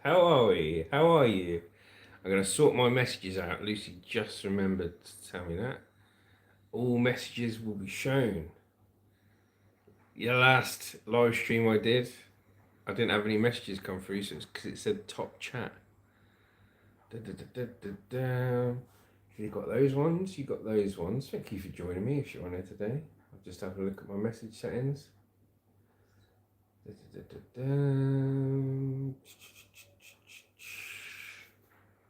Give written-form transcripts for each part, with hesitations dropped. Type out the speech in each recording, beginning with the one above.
How are we? How are you? I'm going to sort my messages out. Lucy just remembered to tell me that. All messages will be shown. The last live stream I didn't have any messages come through, so it's because it said top chat. You got those ones, you got those ones. Thank you for joining me if you're on here today. I'll just have a look at my message settings.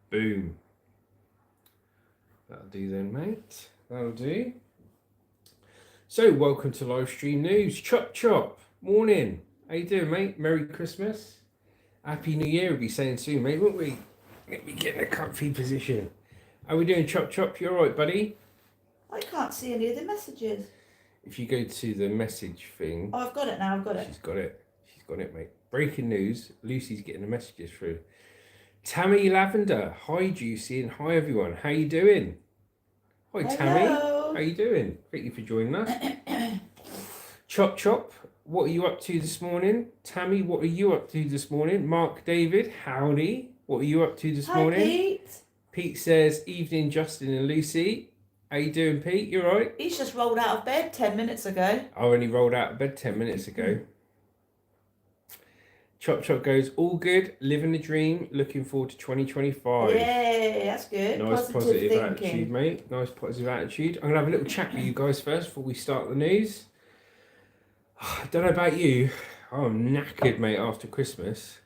Boom. That'll do then, mate. That'll do. So, welcome to Livestream News. Chop chop. Morning. How you doing, mate? Merry Christmas. Happy New Year, we'll be saying soon, mate, won't we? Let me get in a comfy position. How we doing, Chop Chop? You alright, buddy? I can't see any of the messages. If you go to the message thing... Oh, I've got it now, I've got it. She's got it. She's got it, mate. Breaking news. Lucy's getting the messages through. Tammy Lavender. Hi, Juicy, and hi, everyone. How you doing? Hi, Hello. Tammy. How you doing? Thank you for joining us. Chop Chop. What are you up to this morning? Tammy, what are you up to this morning? Mark David, howdy. What are you up to this morning? Pete. Pete says, evening, Justin and Lucy. How you doing, Pete? You all right? He's just rolled out of bed 10 minutes ago. I only rolled out of bed 10 minutes ago. Chop Chop goes, all good, living the dream, looking forward to 2025. Yeah, that's good. Nice positive attitude, mate. Nice positive attitude. I'm going to have a little chat with you guys first before we start the news. I don't know about you. I'm knackered, mate, after Christmas.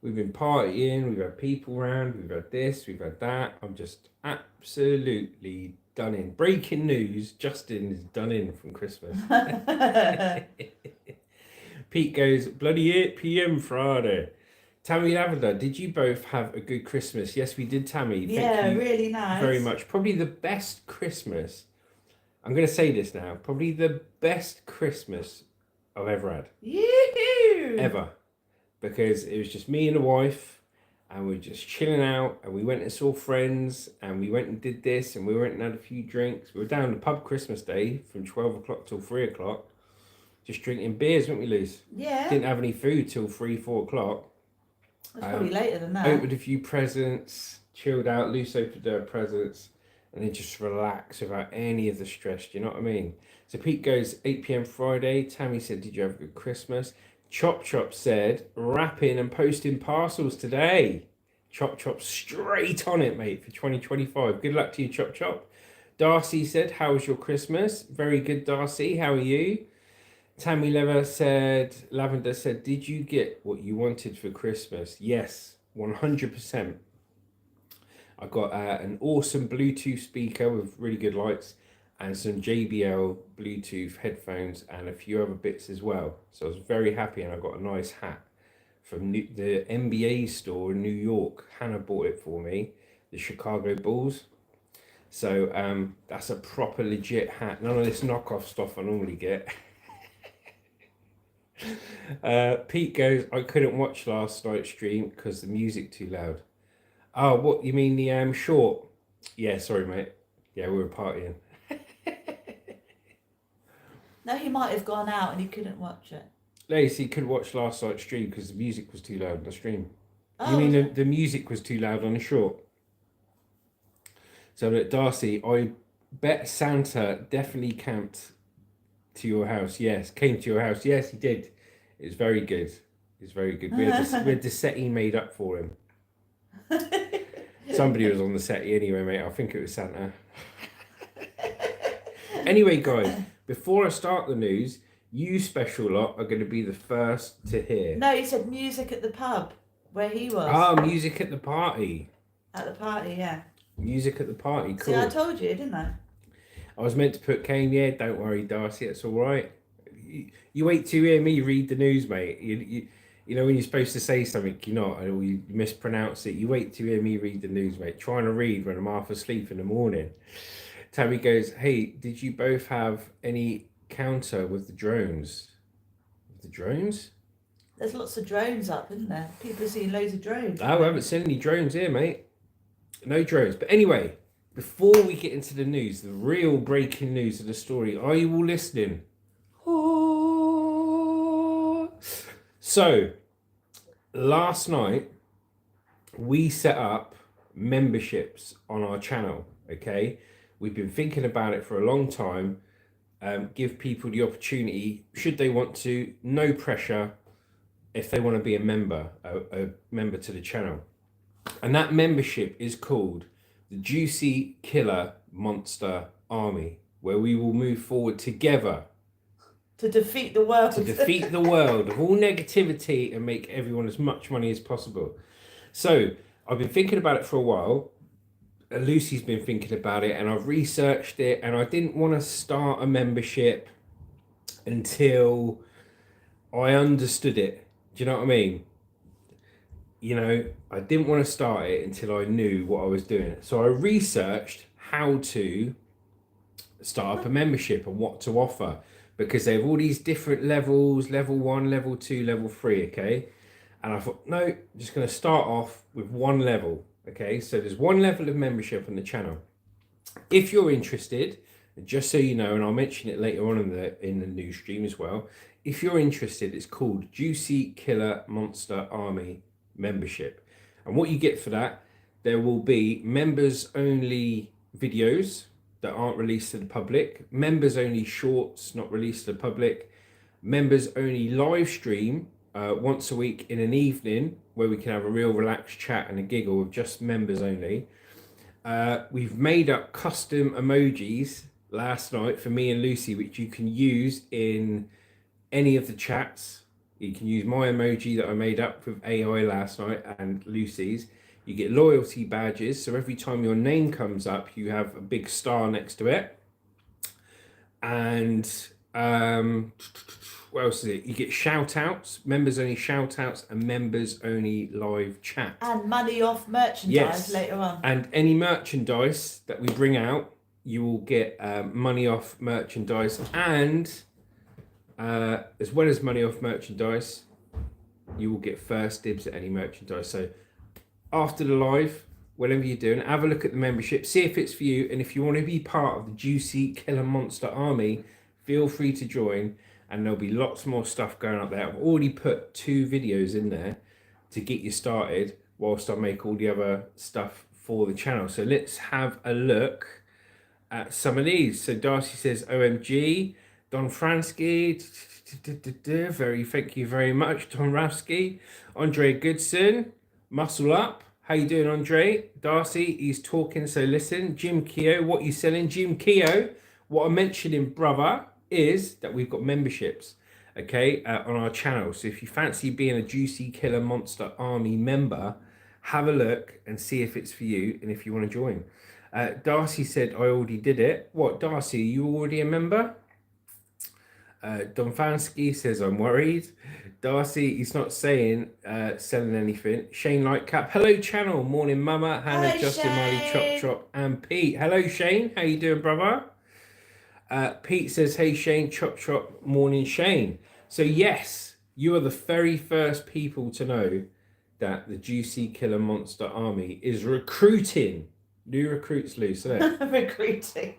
We've been partying, we've had people around, we've had this, we've had that. I'm just absolutely done in. Breaking news, Justin is done in from Christmas. Pete goes, bloody 8 p.m. Friday. Tammy Lavender, did you both have a good Christmas? Yes, we did, Tammy. Thank you really nice. Very much. Probably the best Christmas. I'm going to say this now. Probably the best Christmas I've ever had. Yoo-hoo! Ever. Because it was just me and the wife, and we were just chilling out, and we went and saw friends, and we went and did this, and we went and had a few drinks. We were down the pub Christmas Day from 12 o'clock till 3 o'clock, just drinking beers, weren't we, Liz? Yeah. Didn't have any food till 3, 4 o'clock. That's probably later than that. Opened a few presents, chilled out. Luce opened her presents, and then just relax without any of the stress. Do you know what I mean? So Pete goes, 8 p.m. Friday. Tammy said, did you have a good Christmas? Chop Chop said, wrapping and posting parcels today. Chop Chop straight on it, mate, for 2025. Good luck to you, Chop Chop. Darcy said, how was your Christmas? Very good, Darcy. How are you? Tammy Lavender said, did you get what you wanted for Christmas? Yes, 100%. I got an awesome Bluetooth speaker with really good lights and some JBL Bluetooth headphones and a few other bits as well. So I was very happy, and I got a nice hat from the NBA store in New York. Hannah bought it for me, the Chicago Bulls. So that's a proper legit hat. None of this knockoff stuff I normally get. Pete goes, I couldn't watch last night's stream because the music too loud. Oh, what, you mean the short? Yeah, sorry, mate. Yeah, we were partying. No, he might have gone out and he couldn't watch it. Lacey couldn't watch last night's stream because the music was too loud on the stream. Oh, you mean the music was too loud on the short? So look, Darcy, I bet Santa definitely camped to your house. Yes, came to your house. Yes, he did. It was very good. It was very good. We had the settee made up for him. Somebody was on the settee anyway, mate. I think it was Santa. Anyway, guys, before I start the news, you special lot are going to be the first to hear. No, he said music at the pub where he was. Ah, music at the party. At the party, yeah. Music at the party, cool. See, I told you, didn't I? I was meant to put Kane, yeah, don't worry, Darcy, it's all right. You wait to hear me read the news, mate. You know when you're supposed to say something, you're not, or you mispronounce it. You wait to hear me read the news, mate. Trying to read when I'm half asleep in the morning. Tammy goes, hey, did you both have any counter with the drones? With the drones? There's lots of drones up, isn't there? People are seeing loads of drones. Oh, I haven't seen any drones here, mate. No drones. But anyway, before we get into the news, the real breaking news of the story, are you all listening? Oh. So, last night, we set up memberships on our channel. Okay, we've been thinking about it for a long time. Give people the opportunity, should they want to, no pressure, if they want to be a member to the channel. And that membership is called the Juicy Killer Monster Army, where we will move forward together to defeat the world. to defeat the world of all negativity and make everyone as much money as possible. So I've been thinking about it for a while. Lucy's been thinking about it, and I've researched it, and I didn't want to start a membership until I understood it. Do you know what I mean? You know, I didn't want to start it until I knew what I was doing. So I researched how to start up a membership and what to offer, because they have all these different levels, level 1, level 2, level 3, okay? And I thought, no, I'm just going to start off with one level, okay? So there's one level of membership on the channel. If you're interested, just so you know, and I'll mention it later on in the news stream as well, if you're interested, it's called Juicy Killer Monster Army membership. And what you get for that, there will be members only videos that aren't released to the public, members only shorts not released to the public, members only live stream once a week in an evening where we can have a real relaxed chat and a giggle with just members only. We've made up custom emojis last night for me and Lucy, which you can use in any of the chats. You can use my emoji that I made up with AI last night and Lucy's. You get loyalty badges, so every time your name comes up, you have a big star next to it. And what else is it? You get shout outs, members only shout outs, and members only live chat. And money off merchandise later on. And any merchandise that we bring out, you will get money off merchandise. And as well as money off merchandise, you will get first dibs at any merchandise. So after the live, whatever you're doing, have a look at the membership, see if it's for you. And if you want to be part of the Juicy Killer Monster Army, feel free to join. And there'll be lots more stuff going up there. I've already put 2 videos in there to get you started whilst I make all the other stuff for the channel. So let's have a look at some of these. So Darcy says, OMG, Don Fransky, thank you very much, Don Rafsky. Andre Goodson, muscle up. How you doing, Andre? Darcy, he's talking, so listen. Jim Keogh, what you selling? Jim Keogh, what I'm mentioning, brother, is that we've got memberships, okay, on our channel. So if you fancy being a Juicy Killer Monster Army member, have a look and see if it's for you and if you want to join. Darcy said, I already did it. What, Darcy, are you already a member? Don Fansky says, I'm worried. Darcy, he's not saying selling anything. Shane Lightcap, hello channel, morning mama, Hannah, Hi, Justin, Shane. Miley, Chop Chop, and Pete. Hello Shane, how you doing, brother? Pete says, hey Shane, Chop Chop, morning Shane. So yes, you are the very first people to know that the Juicy Killer Monster Army is recruiting new recruits loose, isn't it? Recruiting.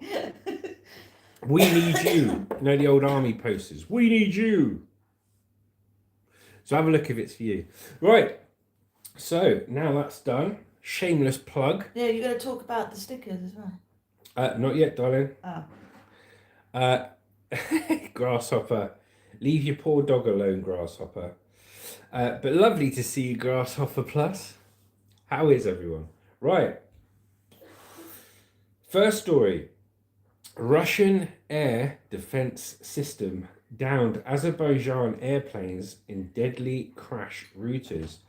We need you. You know the old army posters. We need you. So have a look if it's for you. Right. So now that's done. Shameless plug. Yeah, you're going to talk about the stickers as well. Not yet, darling. Oh. Grasshopper. Leave your poor dog alone, Grasshopper. But lovely to see you, Grasshopper Plus. How is everyone? Right. First story. Russian air defense system downed Azerbaijan airplanes in deadly crash routers.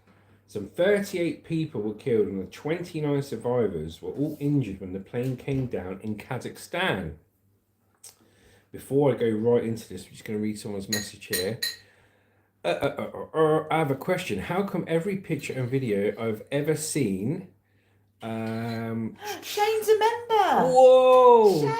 Some 38 people were killed and the 29 survivors were all injured when the plane came down in Kazakhstan. Before I go right into this, I'm just going to read someone's message here. I have a question. How come every picture and video I've ever seen... Shane's a member. Whoa!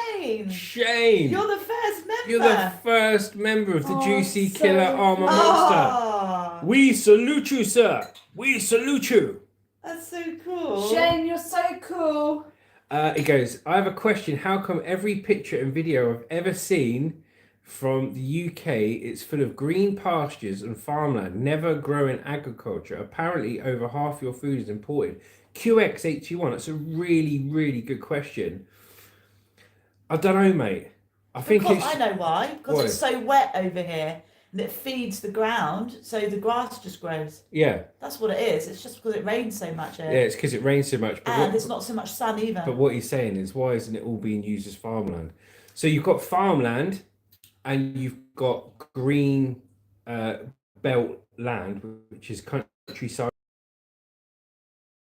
Shane. You're the first member. You're the first member of the Juicy Killer Armor Monster. Oh, We salute you, sir. We salute you. that's so cool. Shane, you're so cool. It goes, I have a question. How come every picture and video I've ever seen from the UK. It's full of green pastures and farmland, never growing agriculture. Apparently, over half your food is imported. QX81, that's a really, really good question. I don't know, mate. I think Because it's I know why. Because why? it's so wet over here and it feeds the ground, so the grass just grows. Yeah, That's what it is. It's just because it rains so much yeah. here. It's because it rains so much. But And it's not so much sun either. but what he's saying is, why isn't it all being used as farmland? So you've got farmland, and you've got green belt land, which is countryside.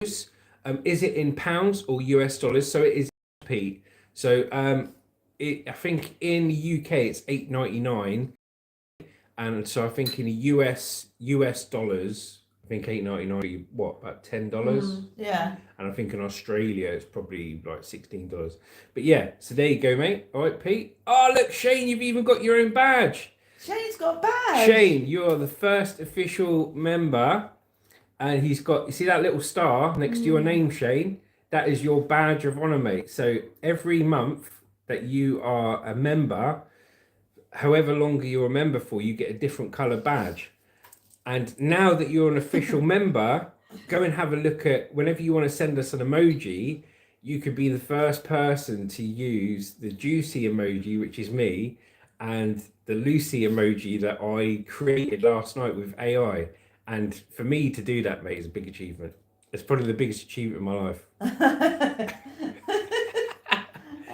Is it in pounds or US dollars? So it is, Pete. So I think in the UK it's 8.99, and so I think in the US dollars, I think 8.99, what, about $10? Yeah. And I think in Australia it's probably like $16. But yeah, so there you go, mate. All right, Pete. Oh, look, Shane, you've even got your own badge. Shane's got a badge. Shane, you are the first official member, and he's got, you see that little star next to your name, Shane? That is your badge of honor, mate. So every month that you are a member, however longer you're a member for, you get a different color badge. And now that you're an official member, go and have a look at, whenever you want to send us an emoji, you could be the first person to use the juicy emoji, which is me, and the Lucy emoji that I created last night with AI. And for me to do that, mate, is a big achievement. It's probably the biggest achievement of my life. Do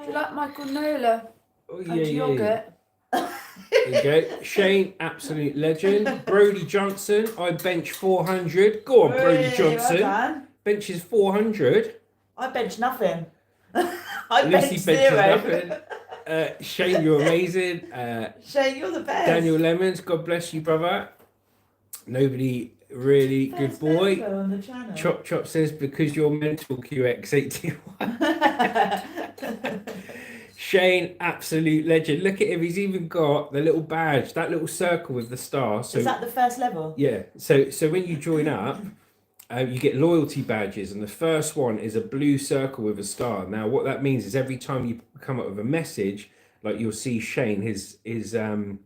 you like my granola Oh, and yeah. yogurt? There you go. Shane, absolute legend. Brody Johnson, I bench 400. Go on, Brody Hey, Johnson. well done. Benches 400. I bench nothing. I Lucy bench benches zero. nothing. Shane, you're amazing. Shane, you're the best. Daniel Lemons, God bless you, brother. Nobody really good First boy. member on the channel. Chop Chop says because you're mental, QX81. Shane, absolute legend. Look at him. He's even got the little badge, that little circle with the star. So Is that the first level? yeah. So when you join up, you get loyalty badges, and the first one is a blue circle with a star. Now, what that means is every time you come up with a message, like you'll see Shane, his name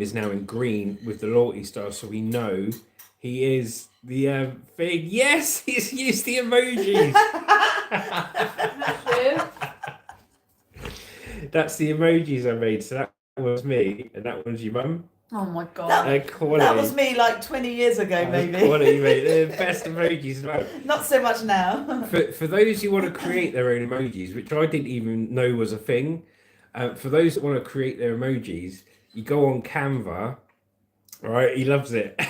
is now in green with the loyalty star, so we know he is the thing. Yes, he's used the emojis. That's the emojis I made. So that was me, and that was your mum. Oh my god. Quality. That was me like 20 years ago, maybe. Quality, mate. They're the best emojis, man. Not so much now. For those who want to create their own emojis, which I didn't even know was a thing, for those that want to create their emojis, you go on Canva. All right, he loves it.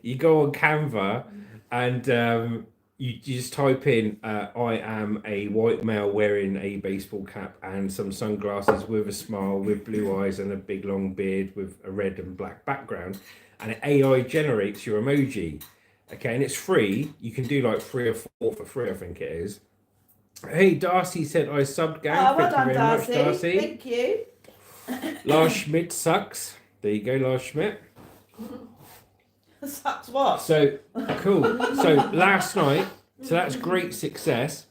You go on Canva, and you just type in I am a white male wearing a baseball cap and some sunglasses with a smile, with blue eyes and a big long beard with a red and black background, and AI generates your emoji. Okay, and it's free. You can do like 3 or 4 for free, I think it is. Hey, Darcy said I subbed, gang. Oh, well Thank you done, very much, Darcy. Thank you. Lars Schmidt sucks. There you go, Lars Schmidt. Sucks what? So cool. So last night, so that's great success.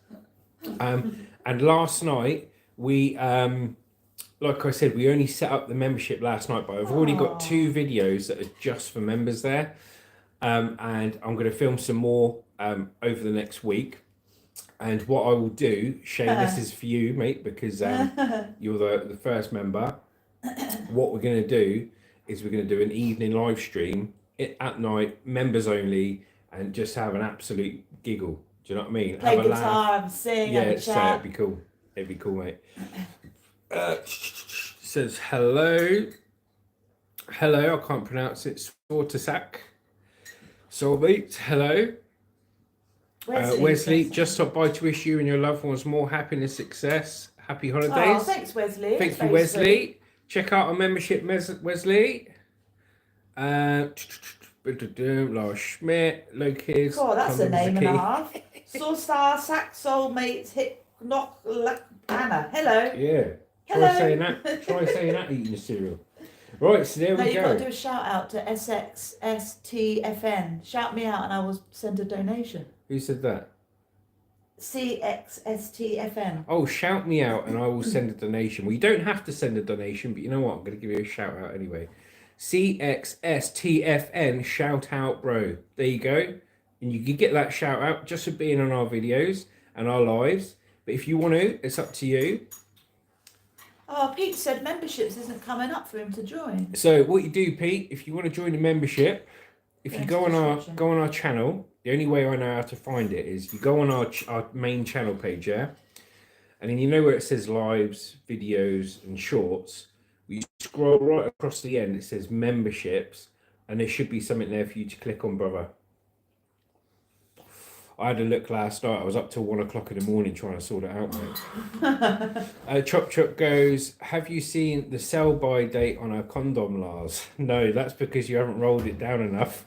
And last night we, like I said, we only set up the membership last night, but I've already got 2 videos that are just for members there. And I'm going to film some more over the next week. And what I will do, Shane, this is for you, mate, because you're the first member. What we're going to do is we're going to do an evening live stream at night, members only, and just have an absolute giggle. Do you know what I mean? Play have a guitar, laugh. sing, Yeah, have a so chat. it'd be cool. It'd be cool, mate. Says hello. Hello, I can't pronounce it. Sortasak. Soulmate, hello. Wesley, just stopped by to wish you and your loved ones more happiness, success, happy holidays. Oh, thanks, Wesley. Thank That's you, very sweet. Wesley. Check out our membership, Wesley. Lars Schmidt, Lokis. God, that's a name and a Key. half. Soulstar, Sack, Soulmates, Hit, Knock, Anna. Hello. Yeah. Hello. Try saying that. Try saying that eating the cereal. Right, so there No, we you've got go. to do a shout out to SXSTFN. Shout me out and I will send a donation. Who said that? CXSTFN. Oh, shout me out and I will send a donation. Well, you don't have to send a donation, but you know what? I'm going to give you a shout out anyway. CXSTFN, shout out, bro. There you go. And you can get that shout out just for being on our videos and our lives. But if you want to, it's up to you. Oh, Pete said memberships isn't coming up for him to join. So what you do, Pete, if you want to join the membership, if you go on our channel, the only way I know how to find it is you go on our main channel page, yeah, and then you know where it says lives, videos, and shorts. You scroll right across the end. It says memberships, and there should be something there for you to click on, brother. I had a look last night. I was up till 1 o'clock in the morning trying to sort it out, mate. Chop Chop goes, have you seen the sell-by date on a condom, Lars? No, that's because you haven't rolled it down enough.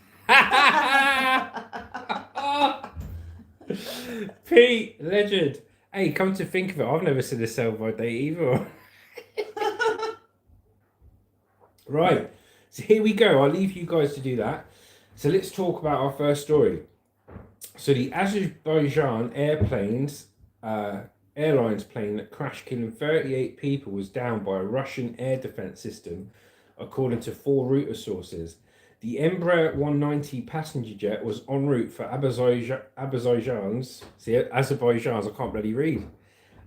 Pete, legend. Hey, come to think of it, I've never seen a sell-by date either. Right, so here we go. I'll leave you guys to do that. So let's talk about our first story. So the Azerbaijan airlines plane that crashed killing 38 people was down by a Russian air defense system, according to 4 Reuters sources. The Embraer 190 passenger jet was en route for Azerbaijan's, I can't bloody read,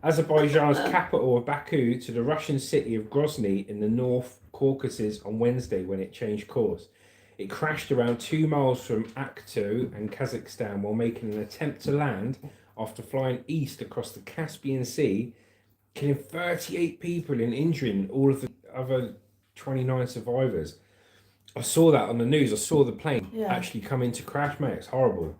Azerbaijan's capital of Baku to the Russian city of Grozny in the North Caucasus on Wednesday when it changed course. It crashed around 2 miles from Akto and Kazakhstan while making an attempt to land after flying east across the Caspian Sea, killing 38 people and injuring all of the other 29 survivors. I saw that on the news. I saw the plane actually come into crash, mate. It's horrible.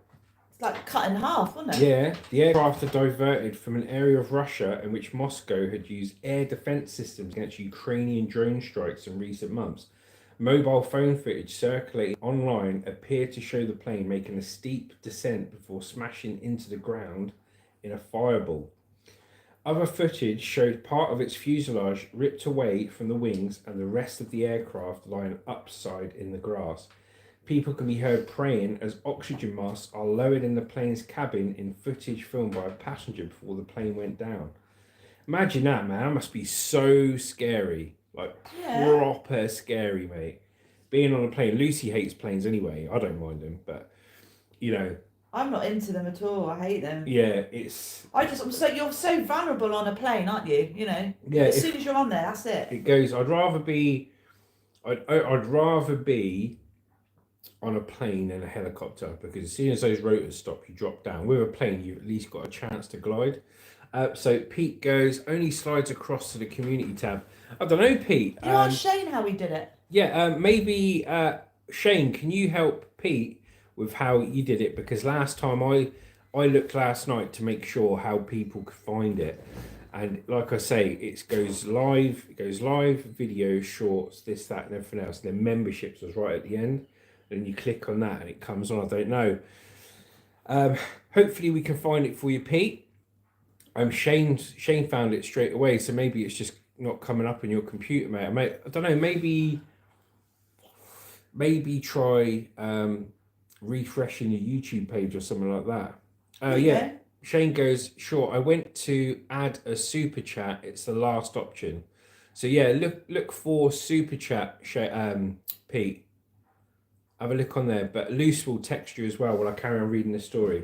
It's like cut in half, wasn't it? Yeah, the aircraft had diverted from an area of Russia in which Moscow had used air defense systems against Ukrainian drone strikes in recent months. Mobile phone footage circulating online appeared to show the plane making a steep descent before smashing into the ground in a fireball. Other footage showed part of its fuselage ripped away from the wings and the rest of the aircraft lying upside in the grass. People can be heard praying as oxygen masks are lowered in the plane's cabin in footage filmed by a passenger before the plane went down. Imagine that, man. That must be so scary. Like, proper scary, mate. Being on a plane. Lucy hates planes anyway. I don't mind them, but, you know. I'm not into them at all. I hate them. Yeah, it's... you're so vulnerable on a plane, aren't you? You know? Yeah. As soon as you're on there, that's it. It goes, I'd rather be on a plane than a helicopter, because as soon as those rotors stop, you drop down. With a plane, you've at least got a chance to glide. So Pete goes, only slides across to the community tab. I don't know, Pete. You ask Shane how he did it. Yeah, maybe Shane, can you help Pete with how you did it? Because last time I looked last night to make sure how people could find it. And like I say, it goes live, video, shorts, this, that, and everything else. And then memberships was right at the end. And you click on that and it comes on. I don't know. Hopefully we can find it for you, Pete. Shane found it straight away, so maybe it's just not coming up on your computer, mate. I don't know. Maybe try refreshing your YouTube page or something like that. Yeah. Shane goes, sure. I went to add a super chat. It's the last option. So yeah, look for super chat, Pete. Have a look on there. But Luce will text you as well while I carry on reading the story.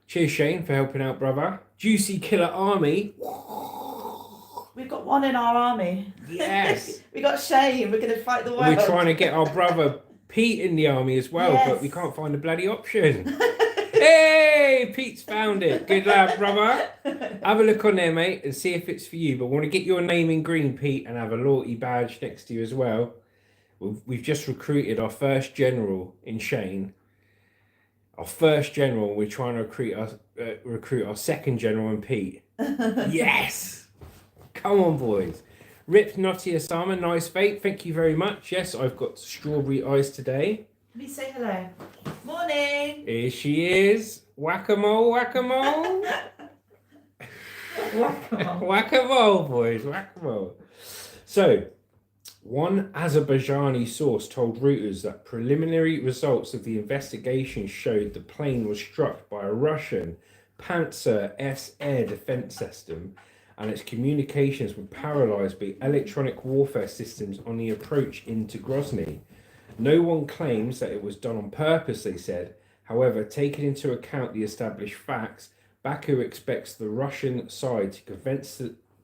Cheers, Shane, for helping out, brother. Juicy Killer Army. We've got one in our army. Yes. We got Shane. We're going to fight the world. And we're trying to get our brother Pete in the army as well, but we can't find a bloody option. Hey, Pete's found it. Good lad, brother. Have a look on there, mate, and see if it's for you. But we want to get your name in green, Pete, and have a loyalty badge next to you as well. We've just recruited our first general in Shane. Our first general. We're trying to recruit our second general in Pete. Yes. Come on, boys. Rip Naughty Osama, nice vape. Thank you very much. Yes, I've got strawberry eyes today. Let me say hello. Morning. Here she is. Whack-a-mole, whack-a-mole. Whack-a-mole. Whack-a-mole, boys. Whack-a-mole. So, one Azerbaijani source told Reuters that preliminary results of the investigation showed the plane was struck by a Russian Panzer S air defense system and its communications were paralyzed by electronic warfare systems on the approach into Grozny. No one claims that it was done on purpose, they said. However, taking into account the established facts, Baku expects the Russian side to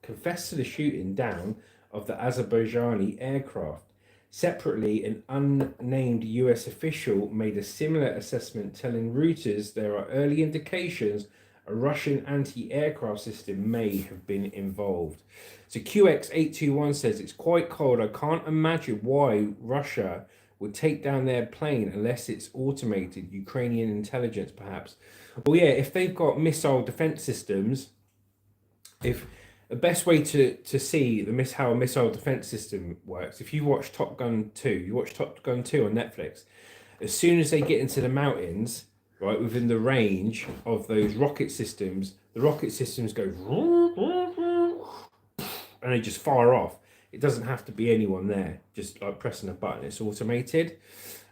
confess to the shooting down of the Azerbaijani aircraft. Separately, an unnamed US official made a similar assessment, telling Reuters there are early indications a Russian anti-aircraft system may have been involved. So QX821 says it's quite cold. I can't imagine why Russia would take down their plane unless it's automated. Ukrainian intelligence, perhaps. Well, yeah, if they've got missile defense systems, if the best way to see how a missile defense system works, if you watch Top Gun 2, you watch Top Gun 2 on Netflix, as soon as they get into the mountains, right, within the range of those rocket systems, the rocket systems go and they just fire off. It doesn't have to be anyone there, just like pressing a button. It's automated.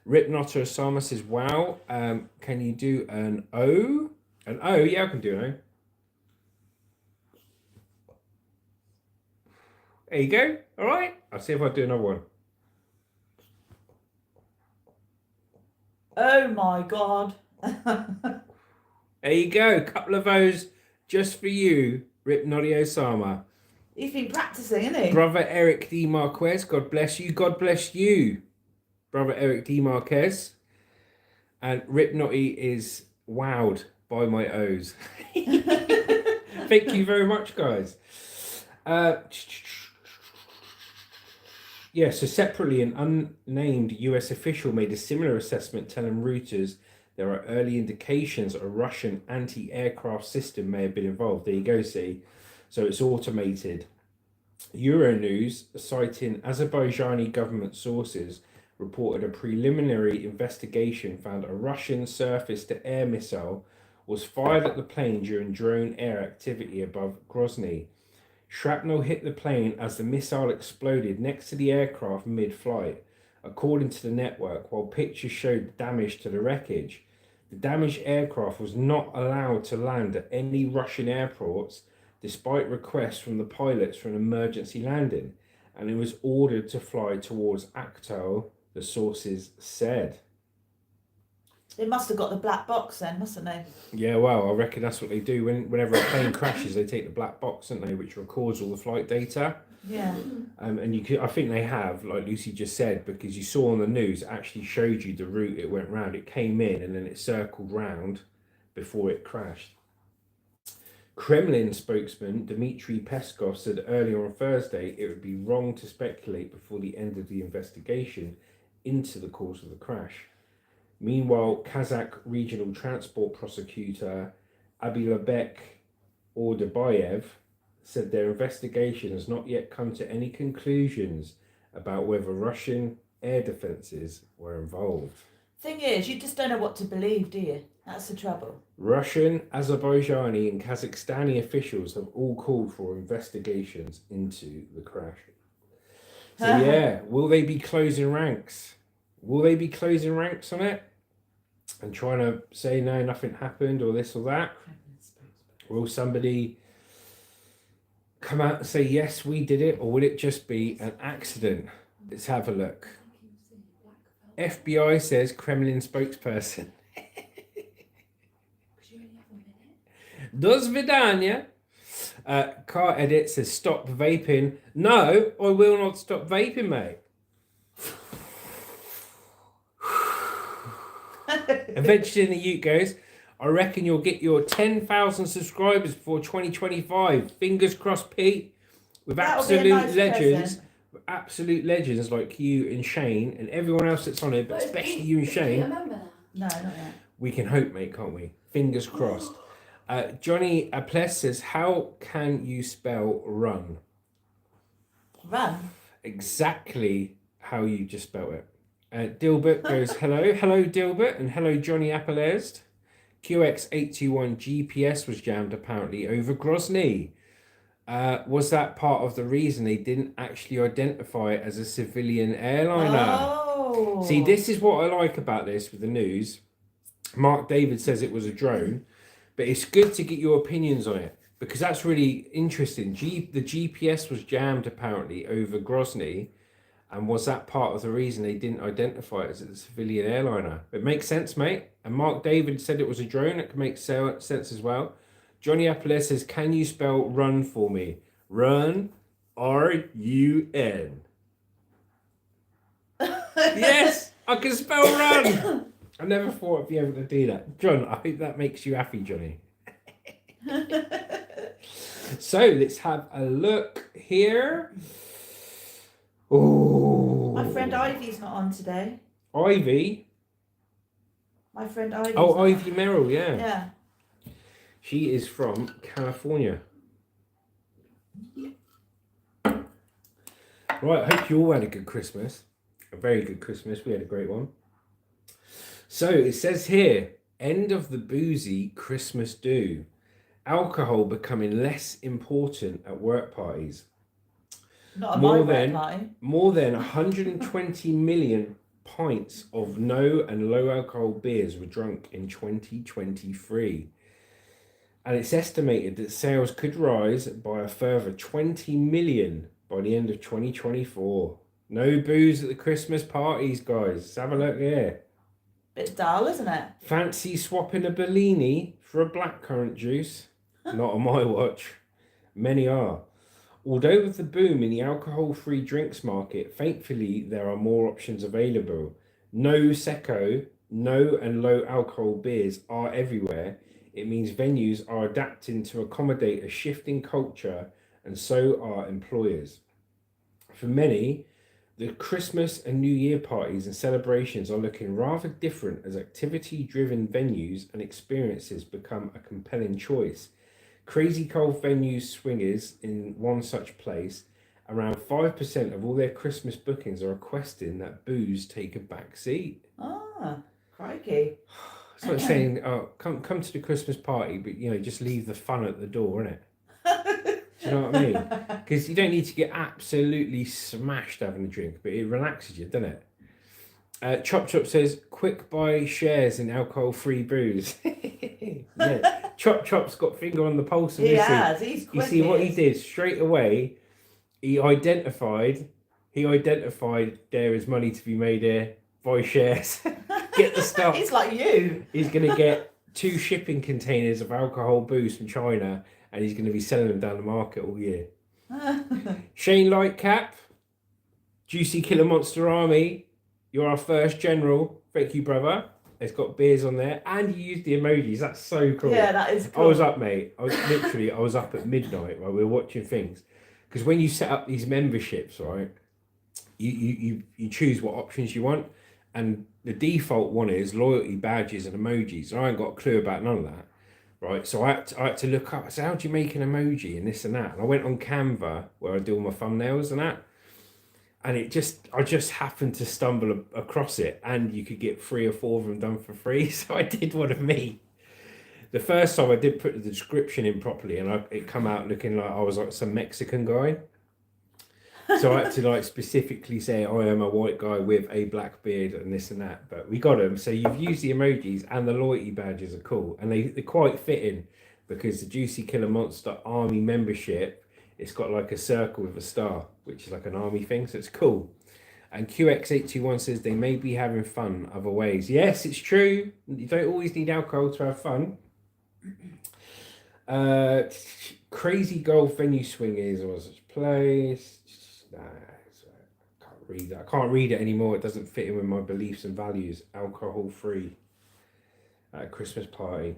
Rip Notter Osama says, wow, can you do an O? An O? Yeah, I can do an O. There you go. All right. I'll see if I do another one. Oh my God. There you go. A couple of those just for you, Rip Noddy Osama. He's been practicing, hasn't he? Brother Eric D. Marquez, God bless you. God bless you, Brother Eric D. Marquez. And Rip Noddy is wowed by my O's. Thank you very much, guys. Yeah, so separately, an unnamed US official made a similar assessment, telling Reuters there are early indications a Russian anti-aircraft system may have been involved. There you go, see. So it's automated. Euronews, citing Azerbaijani government sources, reported a preliminary investigation found a Russian surface-to-air missile was fired at the plane during drone air activity above Grozny. Shrapnel hit the plane as the missile exploded next to the aircraft mid-flight, according to the network, while pictures showed damage to the wreckage. The damaged aircraft was not allowed to land at any Russian airports, despite requests from the pilots for an emergency landing, and it was ordered to fly towards Aktau, the sources said. They must have got the black box then, mustn't they? Yeah, well, I reckon that's what they do. Whenever a plane crashes, they take the black box, don't they, which records all the flight data. Yeah. And I think they have, like Lucy just said, because you saw on the news, it actually showed you the route it went round. It came in and then it circled round before it crashed. Kremlin spokesman Dmitry Peskov said earlier on Thursday it would be wrong to speculate before the end of the investigation into the cause of the crash. Meanwhile, Kazakh regional transport prosecutor Abilabek Ordabayev said their investigation has not yet come to any conclusions about whether Russian air defences were involved. Thing is, you just don't know what to believe, do you? That's the trouble. Russian, Azerbaijani and Kazakhstani officials have all called for investigations into the crash. So yeah, will they be closing ranks? Will they be closing ranks on it and trying to say no, nothing happened or this or that? Or will somebody come out and say yes, we did it, or will it just be an accident? Let's have a look. FBI says Kremlin spokesperson. Do svidania. Car Edit says stop vaping. No, I will not stop vaping, mate. Eventually in the Ute goes, I reckon you'll get your 10,000 subscribers before 2025. Fingers crossed, Pete. With absolute legends like you and Shane and everyone else that's on it, but especially you and Shane. Remember that? No, not yet. We can hope, mate, can't we? Fingers crossed. Johnny Aples says, how can you spell run? Run? Exactly how you just spelled it. Dilbert goes, hello Dilbert, and hello Johnny Aples. QX821 GPS was jammed apparently over Grozny. Was that part of the reason they didn't actually identify it as a civilian airliner? Oh. See, this is what I like about this with the news. Mark David says it was a drone, But it's good to get your opinions on it because that's really interesting. The GPS was jammed apparently over Grozny, and was that part of the reason they didn't identify it as a civilian airliner? It makes sense, mate. And Mark David said it was a drone. It can make sense as well. Johnny Appler says, "Can you spell run for me? Run, R-U-N." Yes, I can spell run. I never thought I'd be able to do that. John, I hope that makes you happy, Johnny. So let's have a look here. Oh, My friend Ivy's not on today. Ivy. My friend Ivy. Oh, Ivy Merrill, yeah. Yeah. She is from California. Right, I hope you all had a good Christmas. A very good Christmas. We had a great one. So it says here, end of the boozy Christmas do. Alcohol becoming less important at work parties. Not a my work party. More than 120 million pints of no and low alcohol beers were drunk in 2023. And it's estimated that sales could rise by a further 20 million by the end of 2024. No booze at the Christmas parties, guys. Let's have a look here. Bit dull, isn't it? Fancy swapping a Bellini for a blackcurrant juice? Not on my watch. Many are. Although with the boom in the alcohol-free drinks market, thankfully there are more options available. No Secco, no and low alcohol beers are everywhere. It means venues are adapting to accommodate a shifting culture, and so are employers. For many, the Christmas and New Year parties and celebrations are looking rather different as activity-driven venues and experiences become a compelling choice. Crazy Cold Venues Swingers in one such place, around 5% of all their Christmas bookings are requesting that booze take a back seat. Ah, crikey. It's like saying, oh, come to the Christmas party, but just leave the fun at the door, innit? Do you know what I mean? Because you don't need to get absolutely smashed having a drink, but it relaxes you, doesn't it? Chop Chop says, quick buy shares in alcohol-free booze. Yeah. Chop Chop's got finger on the pulse of He this. has. He's quick. You see what he did straight away? He identified there is money to be made here. Buy shares. Get the stuff. He's like you. He's going to get 2 shipping containers of alcohol booze from China, and he's going to be selling them down the market all year. Shane Lightcap, Juicy Killer Monster Army, you're our first general. Thank you, brother. It's got beers on there, and you used the emojis. That's so cool. Yeah, that is cool. I was up, mate. I was up at midnight while we were watching things. Because when you set up these memberships, right, you choose what options you want, and the default one is loyalty badges and emojis. And I ain't got a clue about none of that, right? So I had to look up. I said, how do you make an emoji and this and that? And I went on Canva where I do all my thumbnails and that. And I just happened to stumble across it, and you could get 3 or 4 of them done for free. So I did one of me. The first time I did put the description in properly, and it come out looking like I was like some Mexican guy. So I had to specifically say I am a white guy with a black beard and this and that. But we got them. So you've used the emojis, and the loyalty badges are cool, and they're quite fitting because the Juicy Killer Monster Army membership. It's got like a circle with a star, which is like an army thing, so it's cool. And QX821 says they may be having fun other ways. Yes, it's true. You don't always need alcohol to have fun. Crazy Golf Venue Swingers was its place. Nah, I can't read that. I can't read it anymore. It doesn't fit in with my beliefs and values. Alcohol free at a Christmas party.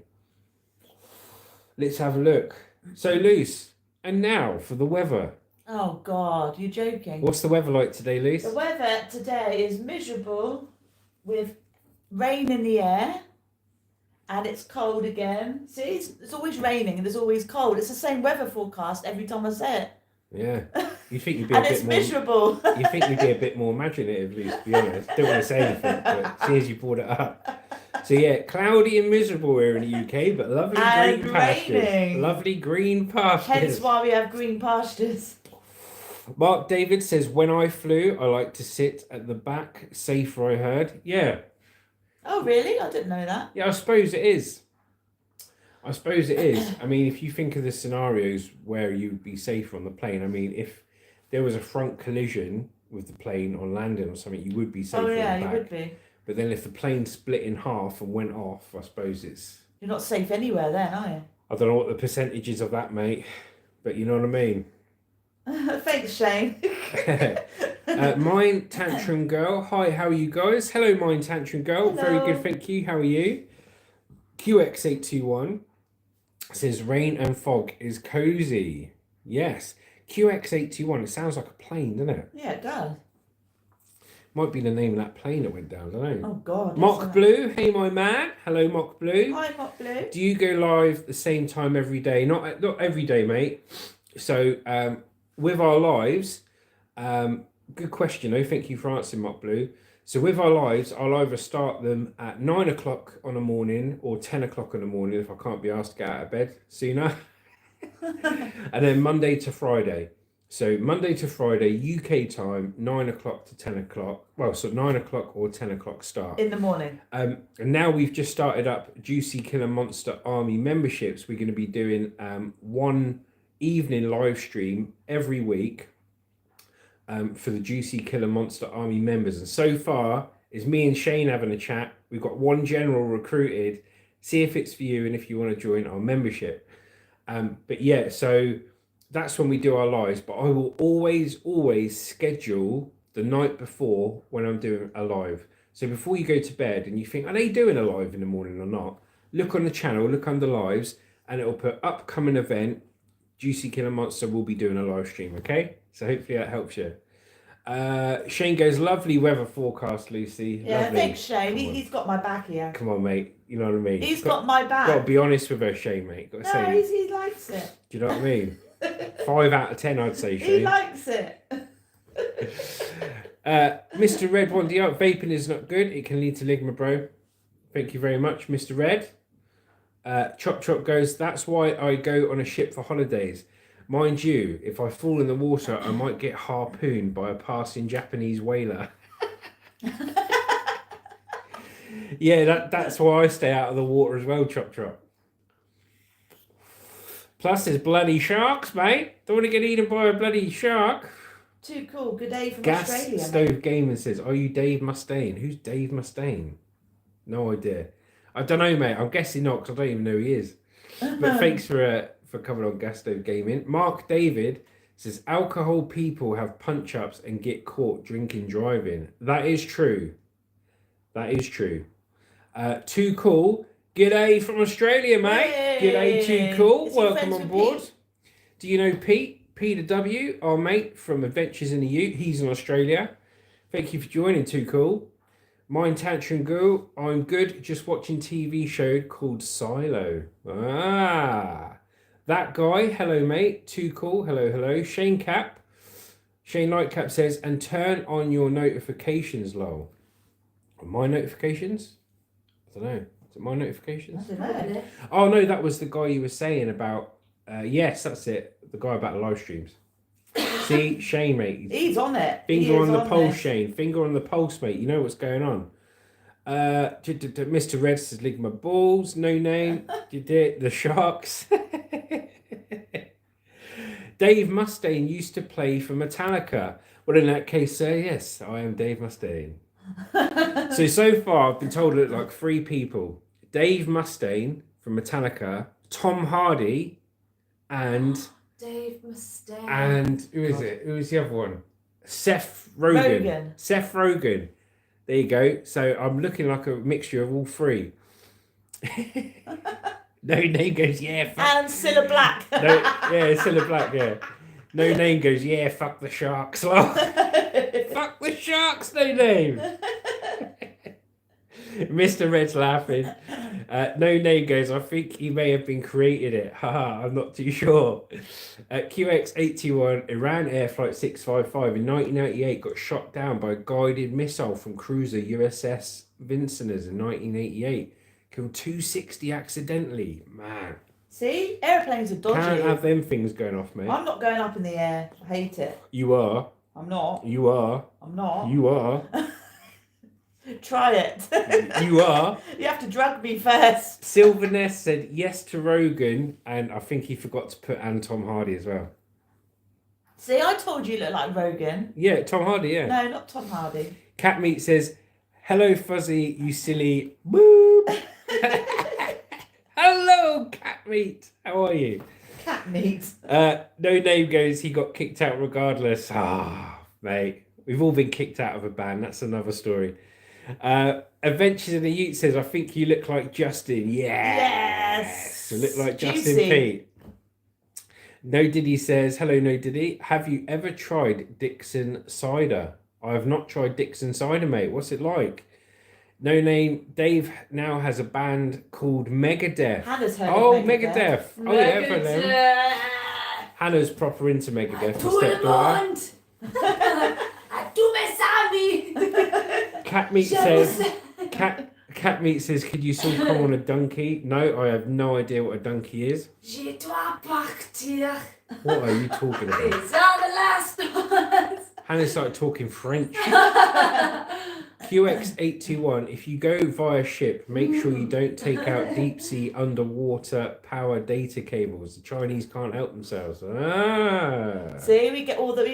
Let's have a look. So Luce. And now for the weather. Oh God, you're joking. What's the weather like today, Luce? The weather today is miserable with rain in the air, and it's cold again. See, it's always raining and it's always cold. It's the same weather forecast every time I say it. Yeah. You think you'd be and a bit it's miserable. You think you'd be a bit more imaginative, Luce, to be honest. Don't want to say anything, but see as you brought it up. So yeah, cloudy and miserable here in the UK, but lovely and green pastures. raining. Lovely green pastures. Hence why we have green pastures. Mark David says, when I flew, I like to sit at the back, safer I heard. Yeah. Oh really? I didn't know that. Yeah, I suppose it is. I suppose it is. I mean, if you think of the scenarios where you'd be safer on the plane, I mean, if there was a front collision with the plane on landing or something, you would be safer Oh yeah, on the you back. would be. But then if the plane split in half and went off, I suppose it's... You're not safe anywhere then, are you? I don't know what the percentage is of that, mate, but you know what I mean. Thanks, Shane. Mine Tantrum Girl. Hi, how are you guys? Hello, Mine Tantrum Girl. Hello. Very good, thank you. How are you? QX821 says rain and fog is cozy. Yes. QX821. It sounds like a plane, doesn't it? Yeah, it does. Might be the name of that plane that went down, I don't know. Oh God. Mock Blue. Hey, my man. Hello, Mock Blue. Hi, Mock Blue. Do you go live the same time every day? Not every day, mate. So with our lives, good question. Oh, thank you for answering, Mock Blue. So with our lives, I'll either start them at 9 o'clock on the morning or 10 o'clock in the morning if I can't be asked to get out of bed sooner. And then Monday to Friday. So Monday to Friday, UK time, 9 o'clock to 10 o'clock. Well, so 9 o'clock or 10 o'clock start. In the morning. And now we've just started up Juicy Killer Monster Army memberships. We're going to be doing one evening live stream every week for the Juicy Killer Monster Army members. And so far, it's me and Shane having a chat. We've got one general recruited. See if it's for you and if you want to join our membership. But yeah, so that's when we do our lives. But I will always schedule the night before when I'm doing a live. So before you go to bed and you think, are they doing a live in the morning or not? Look on the channel, look under lives, and it'll put upcoming event. Juicy Killer Monster will be doing a live stream, okay? So hopefully that helps you. Shane goes, lovely weather forecast, Lucy. Yeah, lovely. thanks, Shane. He's got my back here. Come on, mate. You know what I mean? He's got my back. Got to be honest with her, Shane, mate. Got to No, say, he likes it. do you know what I mean? 5 out of 10, I'd say, Shane. He likes it. Mr. Red one, vaping is not good. It can lead to ligma, bro. Thank you very much, Mr. Red. Chop Chop goes, that's why I go on a ship for holidays. Mind you, if I fall in the water, I might get harpooned by a passing Japanese whaler. Yeah, that's why I stay out of the water as well, Chop Chop. Plus, there's bloody sharks, mate. Don't want to get eaten by a bloody shark. Too cool. Good day from Gas Australia. Stove Gaming says, are you Dave Mustaine? Who's Dave Mustaine? No idea. I don't know, mate. I'm guessing not because I don't even know who he is. But thanks for coming on Gas Stove Gaming. Mark David says, alcohol people have punch-ups and get caught drinking driving. That is true. That is true. Too Cool. G'day from Australia, mate. Yay. G'day, Too Cool. Is he Welcome friends on with board. Pete? Do you know Pete? Peter W, our mate from Adventures in the Ute. He's in Australia. Thank you for joining, Too Cool. Mine Tantrum Girl. I'm good. Just watching TV show called Silo. Ah. That guy. Hello, mate. Too Cool. Hello, hello. Shane Cap. Shane Lightcap says, and turn on your notifications, lol. My notifications? I don't know. Is it my notifications? I don't know. Oh, no, that was the guy you were saying about... yes, that's it. The guy about the live streams. See, Shane, mate. He's on it. Finger on the pulse, Shane. Finger on the pulse, mate. You know what's going on. Mr. Red says, lick my balls. No name. Did it. The Sharks. Dave Mustaine used to play for Metallica. Well, in that case, yes, I am Dave Mustaine. So far, I've been told that like 3 people. Dave Mustaine from Metallica, Tom Hardy, and... Dave Mustaine. And who is it? Who is the other one? Seth Rogen. Seth Rogen. There you go. So I'm looking like a mixture of all 3. No name goes, yeah, fuck. And Cilla Black. No, yeah, Cilla Black, yeah. No name goes, yeah, fuck the Sharks. Fuck the Sharks, no name. Mr. Red's laughing. No name goes, I think he may have been created it. Haha, I'm not too sure. QX81, Iran Air Flight 655 in 1998 got shot down by a guided missile from cruiser USS Vincennes in 1988. Killed 260 accidentally. Man. See? Airplanes are dodgy. Can't have them things going off, mate. I'm not going up in the air. I hate it. You are. I'm not. You are. I'm not. You are. Try it. You are. You have to drug me first. Sylvaness said yes to Rogan, and I think he forgot to put and Tom Hardy as well. See, I told you you look like Rogan. Yeah, Tom Hardy, yeah. No, not Tom Hardy. Cat Meat says, hello, Fuzzy, you silly boop. Hello, Cat Meat. How are you? Cat meat. No Name goes, he got kicked out regardless. Ah, mate. We've all been kicked out of a band. That's another story. Adventures in the Ute says, I think you look like Justin. Yes. You look like Juicy. Justin Pete. No Diddy says, hello, No Diddy. Have you ever tried Dixon cider? I have not tried Dixon cider, mate. What's it like? No Name. Dave now has a band called Megadeth. Hannah's heard Oh, of Megadeth. Megadeth. Oh, yeah, for them. Hannah's proper into Megadeth. Her stepdaughter. Cat Meat says, Cat Meat says, could you still come on a donkey? No, I have no idea what a donkey is. What are you talking about? These are the last ones. Hannah started talking French. QX821, if you go via ship, make sure you don't take out deep sea underwater power data cables. The Chinese can't help themselves. Ah. See, we get all the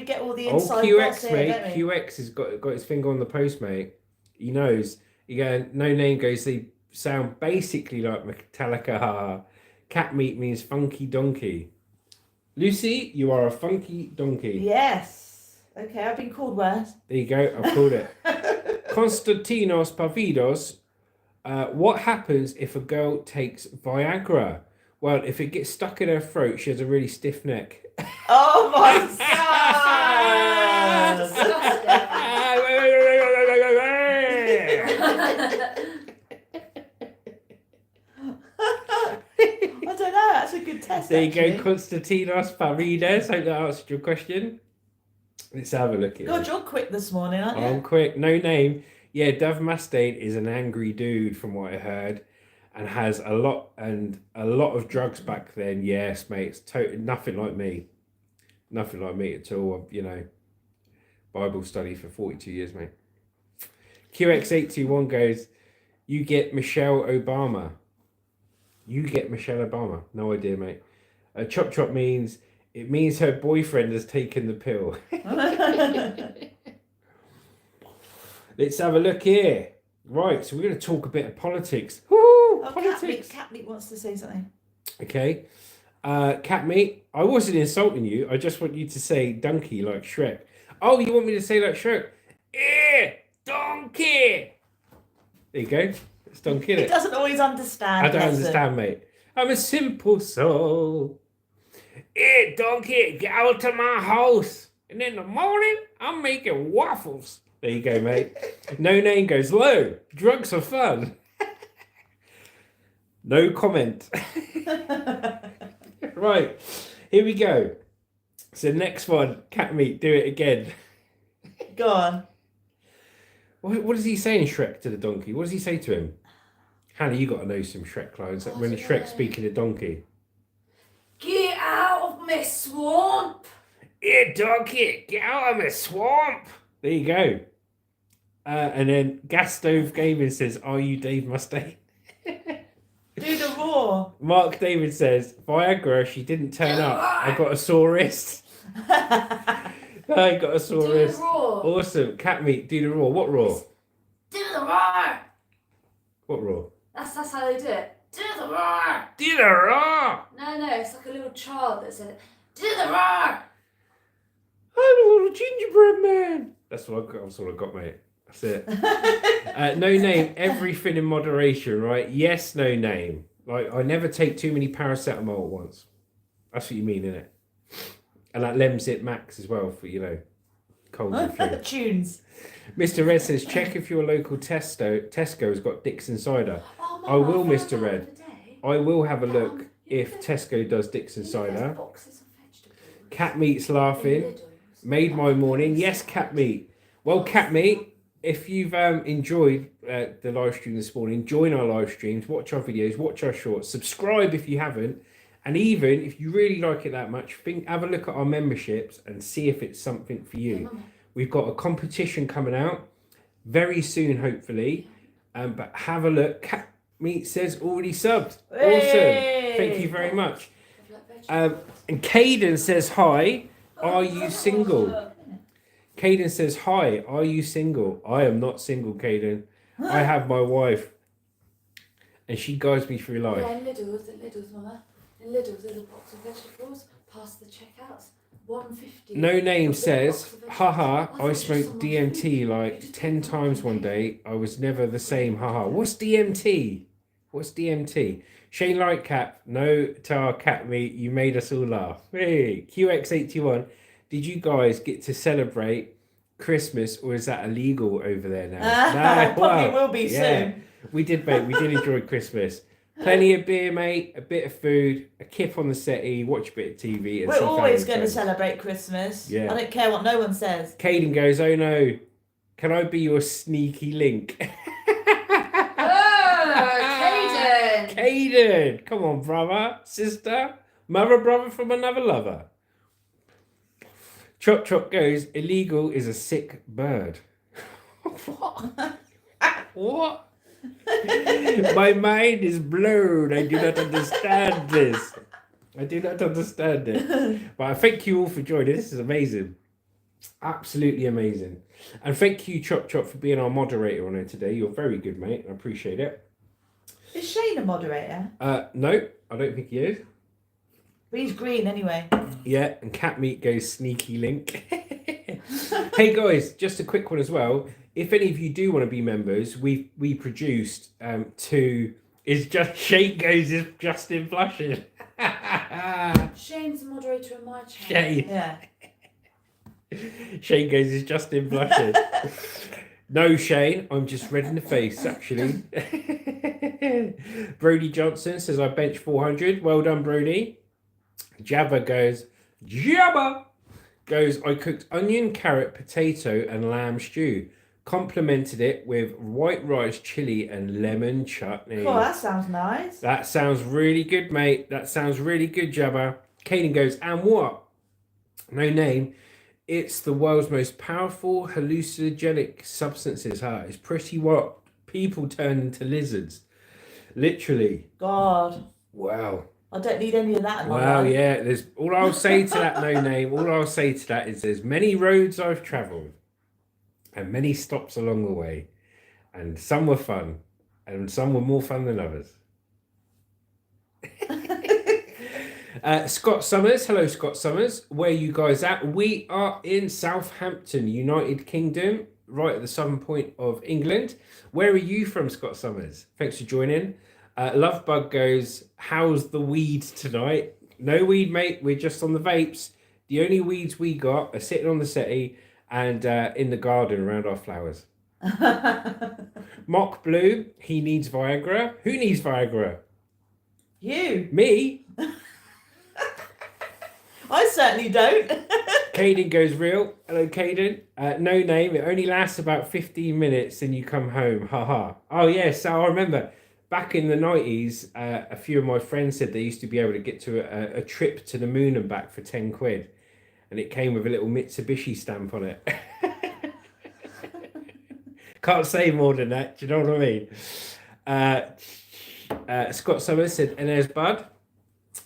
inside QX, gossip, mate. don't we? QX has got his finger on the post, mate. He knows. You go, No Name goes, they sound basically like Metallica. Cat Meat means funky donkey. Lucy, you are a funky donkey. Yes. Okay, I've been called worse. There you go, I've called it. Konstantinos Pavidos, what happens if a girl takes Viagra? Well, if it gets stuck in her throat, she has a really stiff neck. Oh my I don't know, that's a good test. There you actually. go, Konstantinos Pavidos. Hope that answered your question. Let's have a look at God, it. you're quick this morning, aren't you? I'm quick. No Name. Yeah, Dave Mustaine is an angry dude from what I heard, and has a lot of drugs back then. Yes, mate. It's nothing like me. Nothing like me at all. You know, Bible study for 42 years, mate. QX821 goes, you get Michelle Obama. You get Michelle Obama. No idea, mate. Chop chop means, it means her boyfriend has taken the pill. Let's have a look here. Right, so we're going to talk a bit of politics. Woo, Oh, politics. Cat Meat wants to say something. Okay. Cat Meat, I wasn't insulting you. I just want you to say donkey like Shrek. Oh, you want me to say like Shrek? Donkey. There you go. It's donkey. He doesn't always understand. I don't bless him. understand, mate. I'm a simple soul. Hey, donkey, get out of my house. And in the morning, I'm making waffles. There you go, mate. No Name goes, low. Drugs are fun. No comment. Right, here we go. So next one, Cat Meat, do it again. Go on. What does he say in Shrek to the donkey? What does he say to him? Hannah, you got to know some Shrek lines. When Shrek's speaking to donkey. Get out of my swamp. Yeah, donkey, get out of my swamp. There you go. And then Gas Stove Gaming says, are you Dave Mustaine? Do the roar. Mark David says, Viagra, she didn't turn up. I got a sore wrist. I got a sore Do the wrist. roar. Awesome. Cat Meat, do the roar. What roar? Do the roar. What roar? That's how they do it. Do the roar. Do the roar. No, it's like a little child that said it. Do the roar. I'm a little gingerbread man. That's what I got. That's what I got, mate. That's it. No Name. Everything in moderation, right? Yes, No Name. Like, I never take too many paracetamol at once. That's what you mean, innit? And that Lemsip Max as well for, you know, cold and flu. Tunes. Mr. Red says, check if your local Tesco has got Dixon cider. Oh, I will, Mr. Red. I will have a look if Tesco does Dixon cider. Cat Meat's laughing. Made my morning. Yes, Cat Meat. Well, Cat Meat, if you've enjoyed the live stream this morning, join our live streams, watch our videos, watch our shorts, subscribe if you haven't, and even if you really like it that much, have a look at our memberships and see if it's something for you. We've got a competition coming out. very soon, hopefully. But have a look. Cat Meat says already subbed. Awesome. Hey! Thank you very much. I've like And Caden says hi. Are you single? Caden says hi. Are you single? I am not single, Caden. I have my wife, and she guides me through life. Yeah, in Lidl's, Mama. In Lidl's, there's a box of vegetables past the checkouts. 150. No Name A big says, box of vegetables. haha, I I thought just smoked someone's DMT food. You like just 10 put it times on one there. day. I was never the same, haha. What's DMT? What's DMT? Shane Lightcap, no to our cat meat. You made us all laugh. Hey, QX81, did you guys get to celebrate Christmas or is that illegal over there now? Probably will be soon. We did, mate. We did enjoy Christmas. Plenty of beer, mate, a bit of food, a kip on the settee, watch a bit of TV. And We're see always family going to friends. celebrate Christmas. Yeah. I don't care what no one says. Caden goes, oh no, can I be your sneaky link? Oh, Caden! Caden, come on, brother, sister, mother, brother from another lover. Chop Chop goes, illegal is a sick bird. What? What? My mind is blown. I do not understand this. I do not understand it. But I thank you all for joining. This is amazing. Absolutely amazing. And thank you, Chop Chop, for being our moderator on it today. You're very good, mate. I appreciate it. Is Shane a moderator? No, I don't think he is. But he's green anyway. Yeah, and Cat Meat goes sneaky link. Hey guys, just a quick one as well. If any of you do want to be members, we produced two. Is just Shane goes is Justin blushing. Shane's the moderator of my channel. Shane. Yeah. Shane goes is Justin blushing. No, Shane, I'm just red in the face, actually. Brody Johnson says I bench 400. Well done, Brody. Jabba goes, Jabba goes, I cooked onion, carrot, potato, and lamb stew. Complemented it with white rice, chili, and lemon chutney. Oh, that sounds nice. That sounds really good, mate. That sounds really good, Jabba. Caden goes, and what? No name. It's the world's most powerful hallucinogenic substances. Huh? It's pretty what people turn into lizards. Literally. God. Wow. I don't need any of that in my Wow, life. yeah. There's all I'll say to that, no name. All I'll say to that is there's many roads I've travelled and many stops along the way. And some were fun. And some were more fun than others. Scott Summers, hello Scott Summers. Where are you guys at? We are in Southampton, United Kingdom, right at the southern point of England. Where are you from, Scott Summers? Thanks for joining. Lovebug goes, how's the weed tonight? No weed, mate. We're just on the vapes. The only weeds we got are sitting on the settee and in the garden around our flowers. Mock Blue, he needs Viagra. Who needs Viagra? You. Me? I certainly don't. Caden goes real. Hello, Caden. No name. It only lasts about 15 minutes and you come home. Haha. Oh, yeah. So I remember back in the 90s, a few of my friends said they used to be able to get to a trip to the moon and back for 10 quid. And it came with a little Mitsubishi stamp on it. Can't say more than that. Do you know what I mean? Scott Summers said, and there's Bud.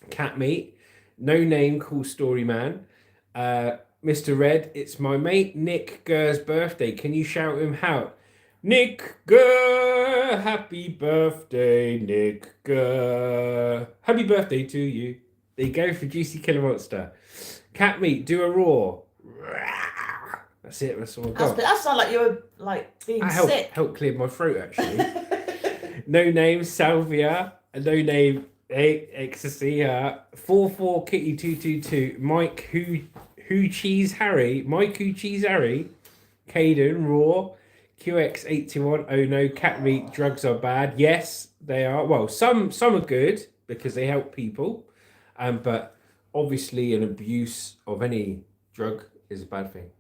Cat Meat. No name, cool story man. Mr. Red, it's my mate Nick Gurr's birthday. Can you shout him out? Nick Gurr, happy birthday, Nick Gurr. Happy birthday to you. There you go for Juicy Killer Monster. Cat Meat, do a roar. That's it. That's all I got. That sounds like you were like being sick. Helped clear my throat actually. No name, Salvia. No name. Hey, ecstasy. 44 Kitty 222. Mike who cheese Harry. Mike who cheese Harry. Caden Raw. QX821. Oh no, cat meat. Drugs are bad. Yes, they are. Well, some are good because they help people, but obviously an abuse of any drug is a bad thing.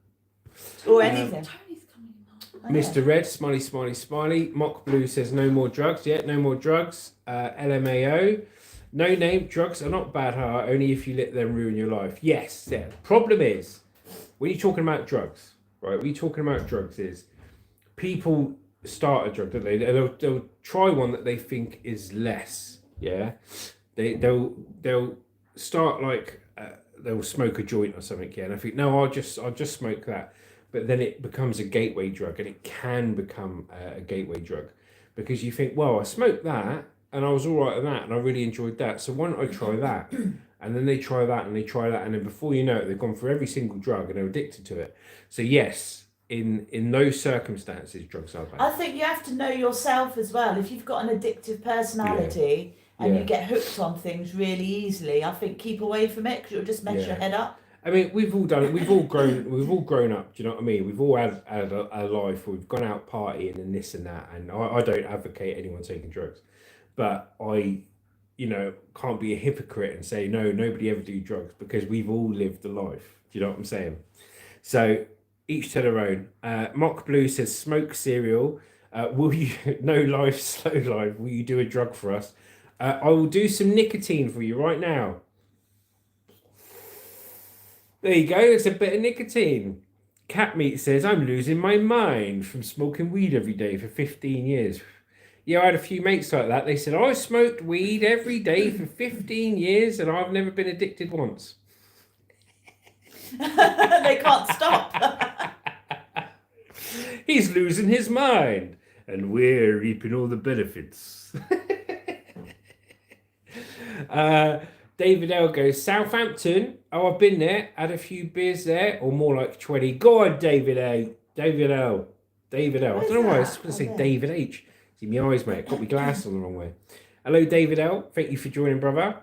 Or anything. Tony's coming now. Oh, yeah. Mr. Red, smiley, smiley, smiley. Mock Blue says no more drugs. Yeah, no more drugs. LMAO. No name, drugs are not bad, only if you let them ruin your life. Yes, yeah. Problem is, when you're talking about drugs, right? When you're talking about drugs is, people start a drug, don't they? They'll try one that they think is less. Yeah, they'll start like they'll smoke a joint or something. Yeah, and I think no, I'll just smoke that. But then it becomes a gateway drug, and it can become a gateway drug because you think, well, I smoked that and I was all right with that, and I really enjoyed that. So why don't I try that? And then they try that, and they try that, and then before you know it, they've gone through every single drug and they're addicted to it. So yes, in those circumstances, drugs are bad. I think you have to know yourself as well. If you've got an addictive personality and you get hooked on things really easily, I think keep away from it because it'll just mess your head up. I mean, we've all done it. We've all grown up. Do you know what I mean? We've all had a life where we've gone out partying and this and that. And I don't advocate anyone taking drugs, but I, can't be a hypocrite and say no, nobody ever do drugs because we've all lived the life. Do you know what I'm saying? So each to their own. Mock Blue says smoke cereal. Will you no life, slow life? Will you do a drug for us? I will do some nicotine for you right now. There you go, it's a bit of nicotine. Cat Meat says, I'm losing my mind from smoking weed every day for 15 years. Yeah, I had a few mates like that. They said, I smoked weed every day for 15 years and I've never been addicted once. They can't stop. He's losing his mind and we're reaping all the benefits. David L goes, Southampton. Oh, I've been there. Had a few beers there, or more like 20. Go on, David A. David L. David L. I don't know why I was going to say David H. See my eyes, mate. Got my glasses on the wrong way. Hello, David L. Thank you for joining, brother.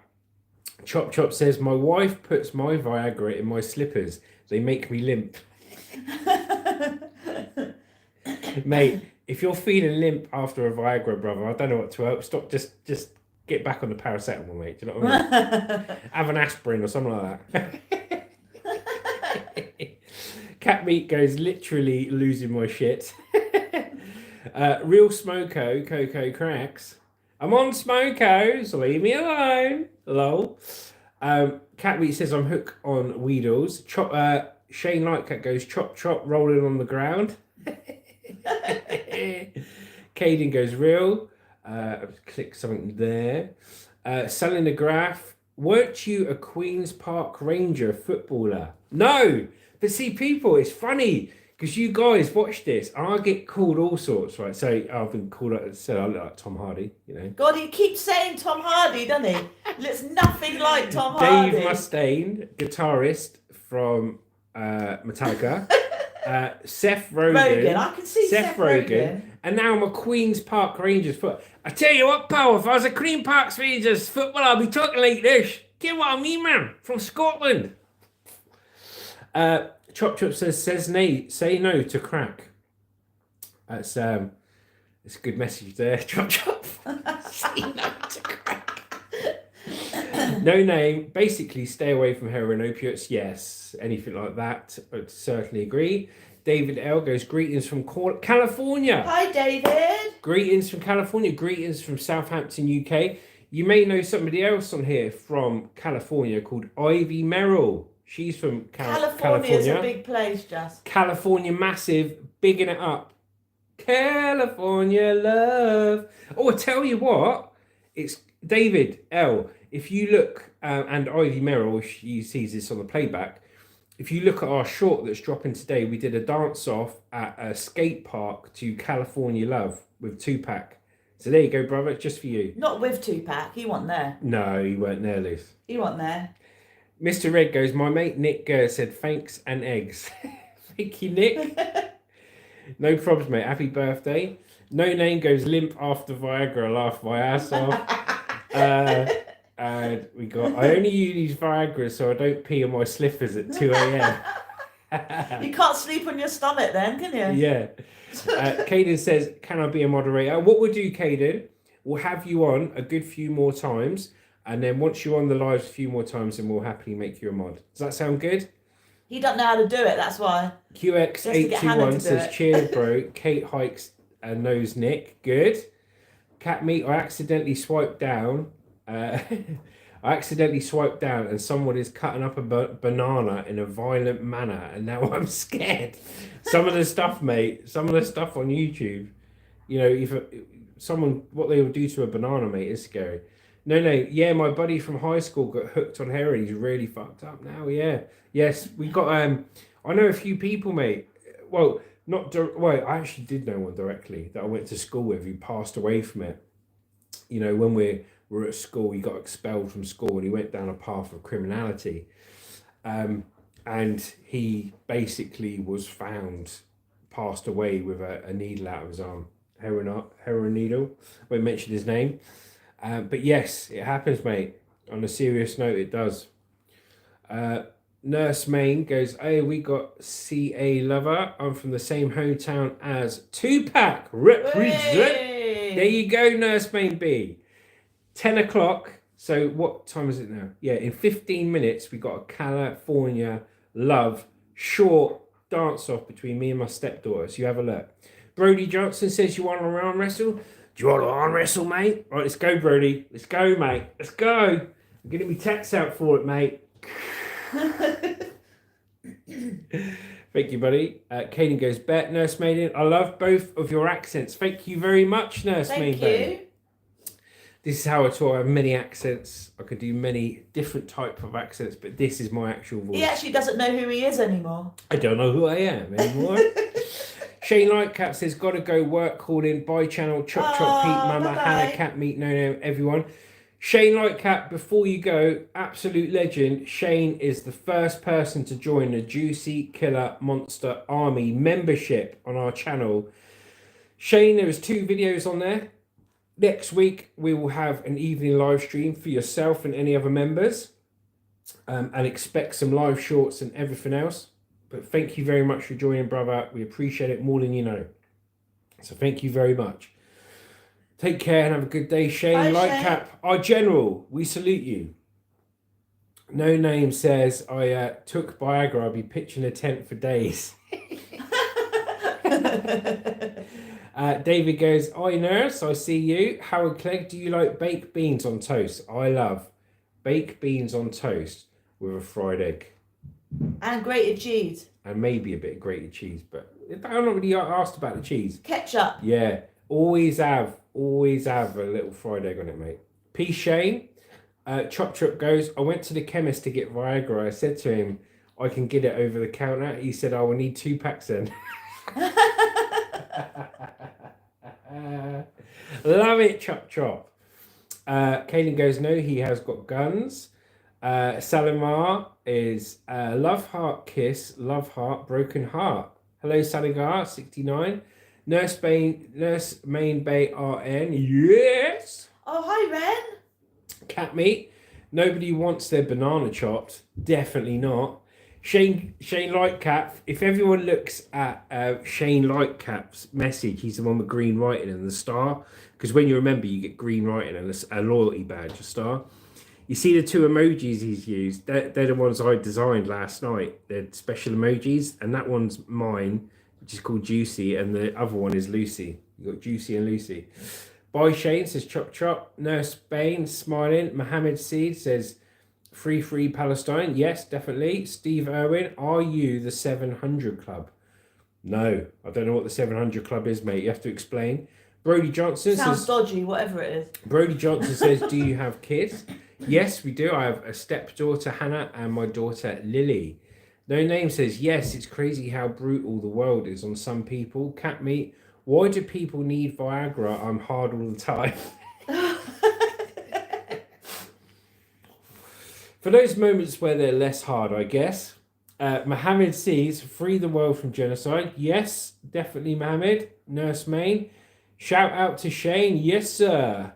Chop Chop says, my wife puts my Viagra in my slippers. They make me limp. Mate, if you're feeling limp after a Viagra, brother, I don't know what to help. Stop, just get back on the paracetamol, mate. Do you know what I mean? Have an aspirin or something like that. Cat Meat goes, literally losing my shit. Real Smoko, Coco Cracks. I'm on Smoko, so leave me alone. Lol. Cat Meat says, I'm hooked on Weedles. Shane Lightcat goes, chop chop, rolling on the ground. Caden goes, real. Click something there. Selling the graph. Weren't you a Queen's Park Ranger footballer? No, but see, people, it's funny because you guys watch this and I get called all sorts, right? So I've been called, said I look like Tom Hardy, God, he keeps saying Tom Hardy, doesn't he? Looks nothing like Tom Hardy. Dave Mustaine, guitarist from Metallica. Seth Rogen. I can see Seth Rogen. And now I'm a Queen's Park Rangers foot. I tell you what, pal, if I was a Queen's Park Rangers footballer, I'd be talking like this. Get what I mean, man? From Scotland. Chop Chop says say no to crack. That's it's a good message there, Chop Chop. Say no to crack. No name. Basically, stay away from heroin, opiates. Yes, anything like that. I'd certainly agree. David L goes, greetings from California. Hi, David. Greetings from California. Greetings from Southampton, UK. You may know somebody else on here from California called Ivy Merrill. She's from California. Is a big place, just. California massive, bigging it up. California love. Oh, I tell you what, it's David L. If you look, and Ivy Merrill, she sees this on the playback. If you look at our short that's dropping today, we did a dance off at a skate park to California Love with Tupac. So there you go, brother. It's just for you. Not with Tupac. He wasn't there. No, he weren't there, Liz. He wasn't there. Mr. Red goes, my mate Nick said thanks and eggs. Thank you, Nick. No problems, mate. Happy birthday. No name goes limp after Viagra. Laugh my ass off. And we got, I only use Viagra so I don't pee on my slippers at 2 a.m. You can't sleep on your stomach then, can you? Yeah. Caden says, can I be a moderator? What we'll do, Caden, we'll have you on a good few more times. And then once you're on the live a few more times, then we'll happily make you a mod. Does that sound good? He doesn't know how to do it, that's why. QX821 says, cheers, bro. Kate Hikes and knows Nick. Good. Cat Meat, I accidentally swiped down. I I accidentally swiped down and someone is cutting up a banana in a violent manner, and now I'm scared. Some of the stuff, mate, some of the stuff on YouTube, you know, if someone, what they will do to a banana, mate, is scary. No, yeah, my buddy from high school got hooked on heroin. He's really fucked up now. Yeah, yes, we got. I know a few people, mate. Well, well, I actually did know one directly that I went to school with who passed away from it. You know, when we were at school, he got expelled from school and he went down a path of criminality. And he basically was found passed away with a needle out of his arm, heroin needle. I won't mention his name. But yes, it happens, mate. On a serious note, it does. Nurse Main goes, hey, we got CA Lover. I'm from the same hometown as Tupac. Represent. Hey! There you go, Nurse Main B. 10 o'clock. So what time is it now? Yeah, in 15 minutes, we got a California Love short dance off between me and my stepdaughter. So you have a look. Brody Johnson says, you want to arm wrestle? Do you want to arm wrestle, mate? All right, let's go, Brody. Let's go, mate. Let's go. I'm getting me tats out for it, mate. Thank you, buddy. Kaden goes, bet, Nurse Maiden. I love both of your accents. Thank you very much, Nurse Maiden. Thank you. This is how I talk. I have many accents. I could do many different type of accents, but this is my actual voice. He actually doesn't know who he is anymore. I don't know who I am anymore. Shane Lightcap says, gotta go work, call in, bye channel, chop chop, Pete, Mama, bye-bye. Hannah, Cat Meat, no, everyone. Shane Lightcap, before you go, absolute legend. Shane is the first person to join the Juicy Killer Monster Army membership on our channel. Shane, there is 2 videos on there. Next week, we will have an evening live stream for yourself and any other members. And expect some live shorts and everything else. But thank you very much for joining, brother. We appreciate it more than you know. So thank you very much. Take care and have a good day. Shane Lightcap, our general, we salute you. No Name says, I took Viagra. I'll be pitching a tent for days. David goes, "Oi nurse, I see you." Howard Clegg, do you like baked beans on toast? I love baked beans on toast with a fried egg. And grated cheese. And maybe a bit of grated cheese, but I'm not really asked about the cheese. Ketchup. Yeah, always have a little fried egg on it, mate. P. Shane, Chop Chop goes, I went to the chemist to get Viagra. I said to him, I can get it over the counter. He said, I will need 2 packs then. Love it, Chop Chop. Kaylin goes, no, he has got guns. Salimar is love heart kiss, love heart, broken heart. Hello, Saligar, 69. Nurse Main Bay RN, yes. Oh, hi, Ren. Cat Meat, nobody wants their banana chopped. Definitely not. Shane Lightcap, if everyone looks at Shane Lightcap's message, he's the one with green writing and the star. Because when you remember, you get green writing and a loyalty badge, a star. You see the 2 emojis he's used? They're the ones I designed last night. They're special emojis, and that one's mine, which is called Juicy, and the other one is Lucy. You got Juicy and Lucy. Bye Shane says chop chop. Nurse Bain smiling. Mohammed Seed says free Palestine. Yes, definitely. Steve Irwin, are you the 700 Club? No, I don't know what the 700 Club is, mate. You have to explain. Brody Johnson Sounds says, dodgy, whatever it is. Brody Johnson says, do you have kids? Yes, we do. I have a stepdaughter, Hannah, and my daughter, Lily. No Name says, yes, it's crazy how brutal the world is on some people. Cat Meat, why do people need Viagra? I'm hard all the time. For those moments where they're less hard, I guess. Mohammed sees, free the world from genocide. Yes, definitely, Mohammed. Nurse Main. Shout out to Shane. Yes, sir.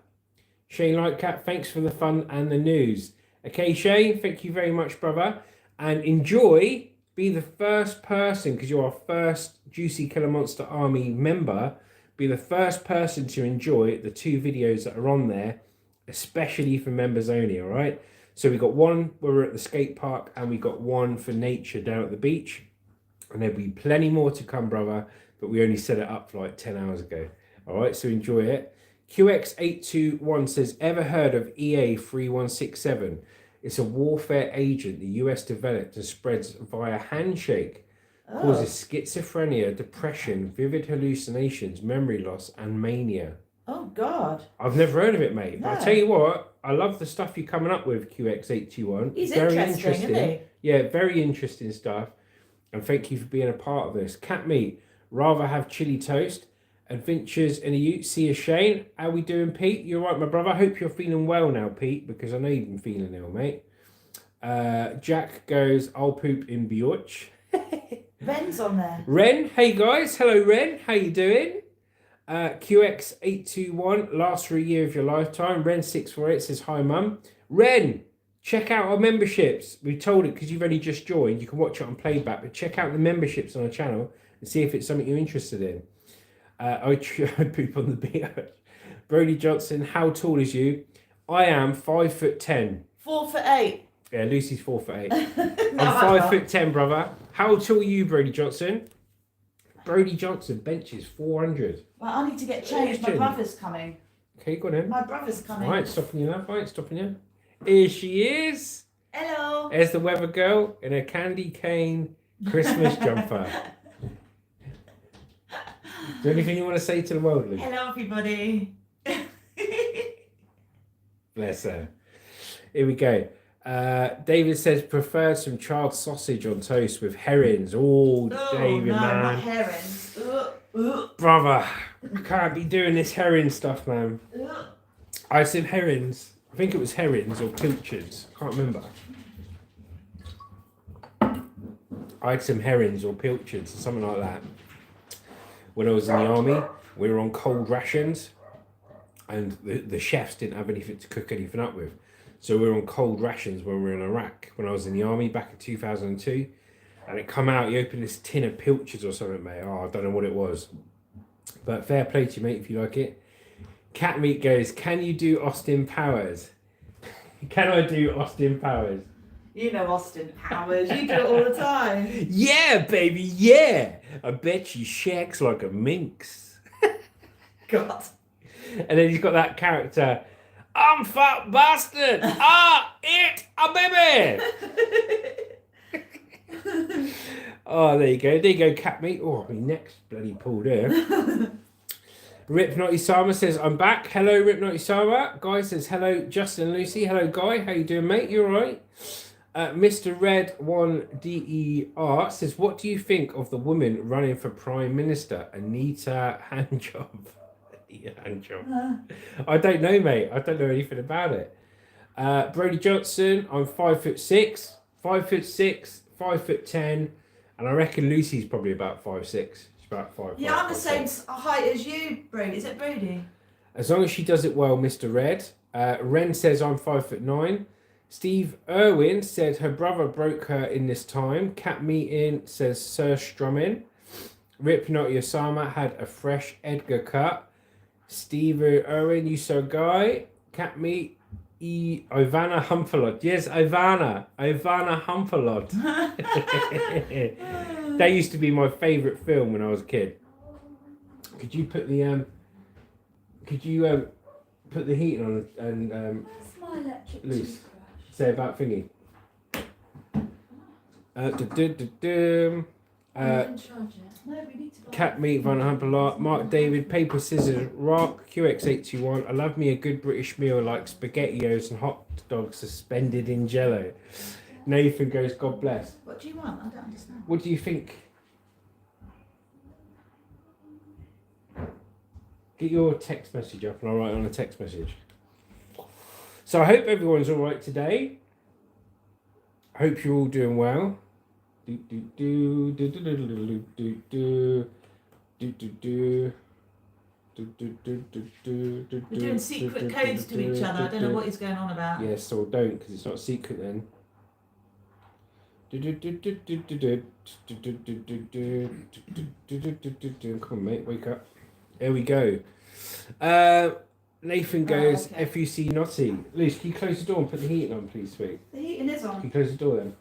Shane Lightcap, thanks for the fun and the news. Okay, Shane, thank you very much, brother. And enjoy, be the first person, because you're our first Juicy Killer Monster Army member, be the first person to enjoy the 2 videos that are on there, especially for members only, all right? So we got one where we're at the skate park, and we got one for nature down at the beach. And there'll be plenty more to come, brother, but we only set it up for like 10 hours ago. All right, so enjoy it. QX821 says, ever heard of EA3167? It's a warfare agent the US developed and spreads via handshake. Oh. Causes schizophrenia, depression, vivid hallucinations, memory loss, and mania. Oh, God. I've never heard of it, mate. But I No. tell you what, I love the stuff you're coming up with, QX821. He's Very interesting, isn't he? Yeah, very interesting stuff. And thank you for being a part of this. Cat meat, rather have chili toast. Adventures in a Ute, see a Shane. How we doing, Pete? You all right, my brother? I hope you're feeling well now, Pete, because I know you've been feeling ill, mate. Jack goes, I'll poop in Bioch. Ren's on there. Ren, hey guys. Hello, Ren. How you doing? QX821, last for a year of your lifetime. Ren648 says, hi, mum. Ren, check out our memberships. We told it because you've only just joined. You can watch it on playback, but check out the memberships on our channel and see if it's something you're interested in. I poop on the beach. Brody Johnson, how tall is you? I am 5'10". 4'8". Yeah, Lucy's 4'8". No, I'm 5'10", brother. How tall are you, Brody Johnson? Brody Johnson benches 400. Well, I need to get changed. My Legend. brother's coming. Okay, go on in. My brother's coming. All right, stopping you now. All right, stopping you. Here she is. Hello. There's the weather girl in a candy cane Christmas jumper. Is there anything you want to say to the world, Luke? Hello, everybody. Bless her. Here we go. David says, prefer some charred sausage on toast with herrings. Oh, David, no, man. not herrings. Brother, I can't be doing this herring stuff, man. I said herrings. I think it was herrings or pilchards. I can't remember. I had some herrings or pilchards or something like that. When I was in the army, we were on cold rations and the chefs didn't have anything to cook anything up with. So we were on cold rations when we were in Iraq, when I was in the army back in 2002. And it come out, you open this tin of pilchards or something, mate. Oh, I don't know what it was. But fair play to you, mate, if you like it. Cat Meat goes, can you do Austin Powers? Can I do Austin Powers? You know Austin Powers. You do it all the time. Yeah, baby, yeah. I bet you shakes like a minx. God. And then he's got that character, I'm fat bastard. It a baby. Oh, there you go. There you go, Cat Meat. Oh, my neck's bloody pulled here. Rip Naughty Sama says, I'm back. Hello, Rip Naughty Sama. Guy says, hello, Justin and Lucy. Hello, Guy. How you doing, mate? You all right? Mr. Red 1DER says, what do you think of the woman running for Prime Minister, Anita Handjob? I don't know, mate. I don't know anything about it. Brody Johnson, I'm 5'6", 5'6", 5'10", and I reckon Lucy's probably about 5'6". She's about 5'5". Yeah, I'm the same height as you, Brody. Is it Brody? As long as she does it well, Mr. Red. Ren says I'm 5'9". Steve Irwin said her brother broke her in this time. Cat Meeting says Sir Strumming. Rip Naughty Osama had a fresh Edgar cut. Steve Irwin, you so guy. Cat Meat. Ivana Humpalot. Yes, Ivana Humpalot. That used to be my favourite film when I was a kid. Could you put the put the heating on and Where's my electric loose? toothbrush? Say about thingy. I can charge it. No, we need to buy Cat Meat, Van Humpalot, Mark David, Paper Scissors, Rock, QX821. I love me a good British meal like SpaghettiOs and hot dogs suspended in jello. Nathan goes, God bless. What do you want? I don't understand. What do you think? Get your text message up and I'll write on a text message. So I hope everyone's all right today. I hope you're all doing well. We're doing secret codes to each other. I don't know what he's going on about. Yes, so don't, because it's not secret then. Come on, mate, wake up. There we go. Nathan goes, okay. FUC Naughty. Luce, can you close the door and put the heating on, please, sweet? The heating is Can on. you close the door then?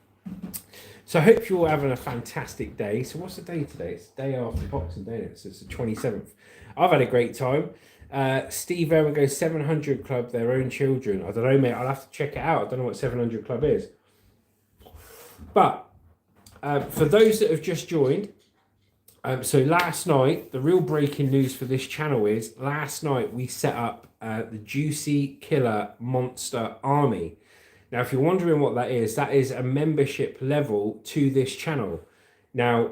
So I hope you're all having a fantastic day. So what's the day today? It's the day after Boxing Day, so it's the 27th. I've had a great time. Steve Irwin goes 700 Club, their own children. I don't know, mate. I'll have to check it out. I don't know what 700 Club is. But for those that have just joined, so last night, the real breaking news for this channel is last night we set up the Juicy Killer Monster Army. Now, if you're wondering what that is a membership level to this channel. Now,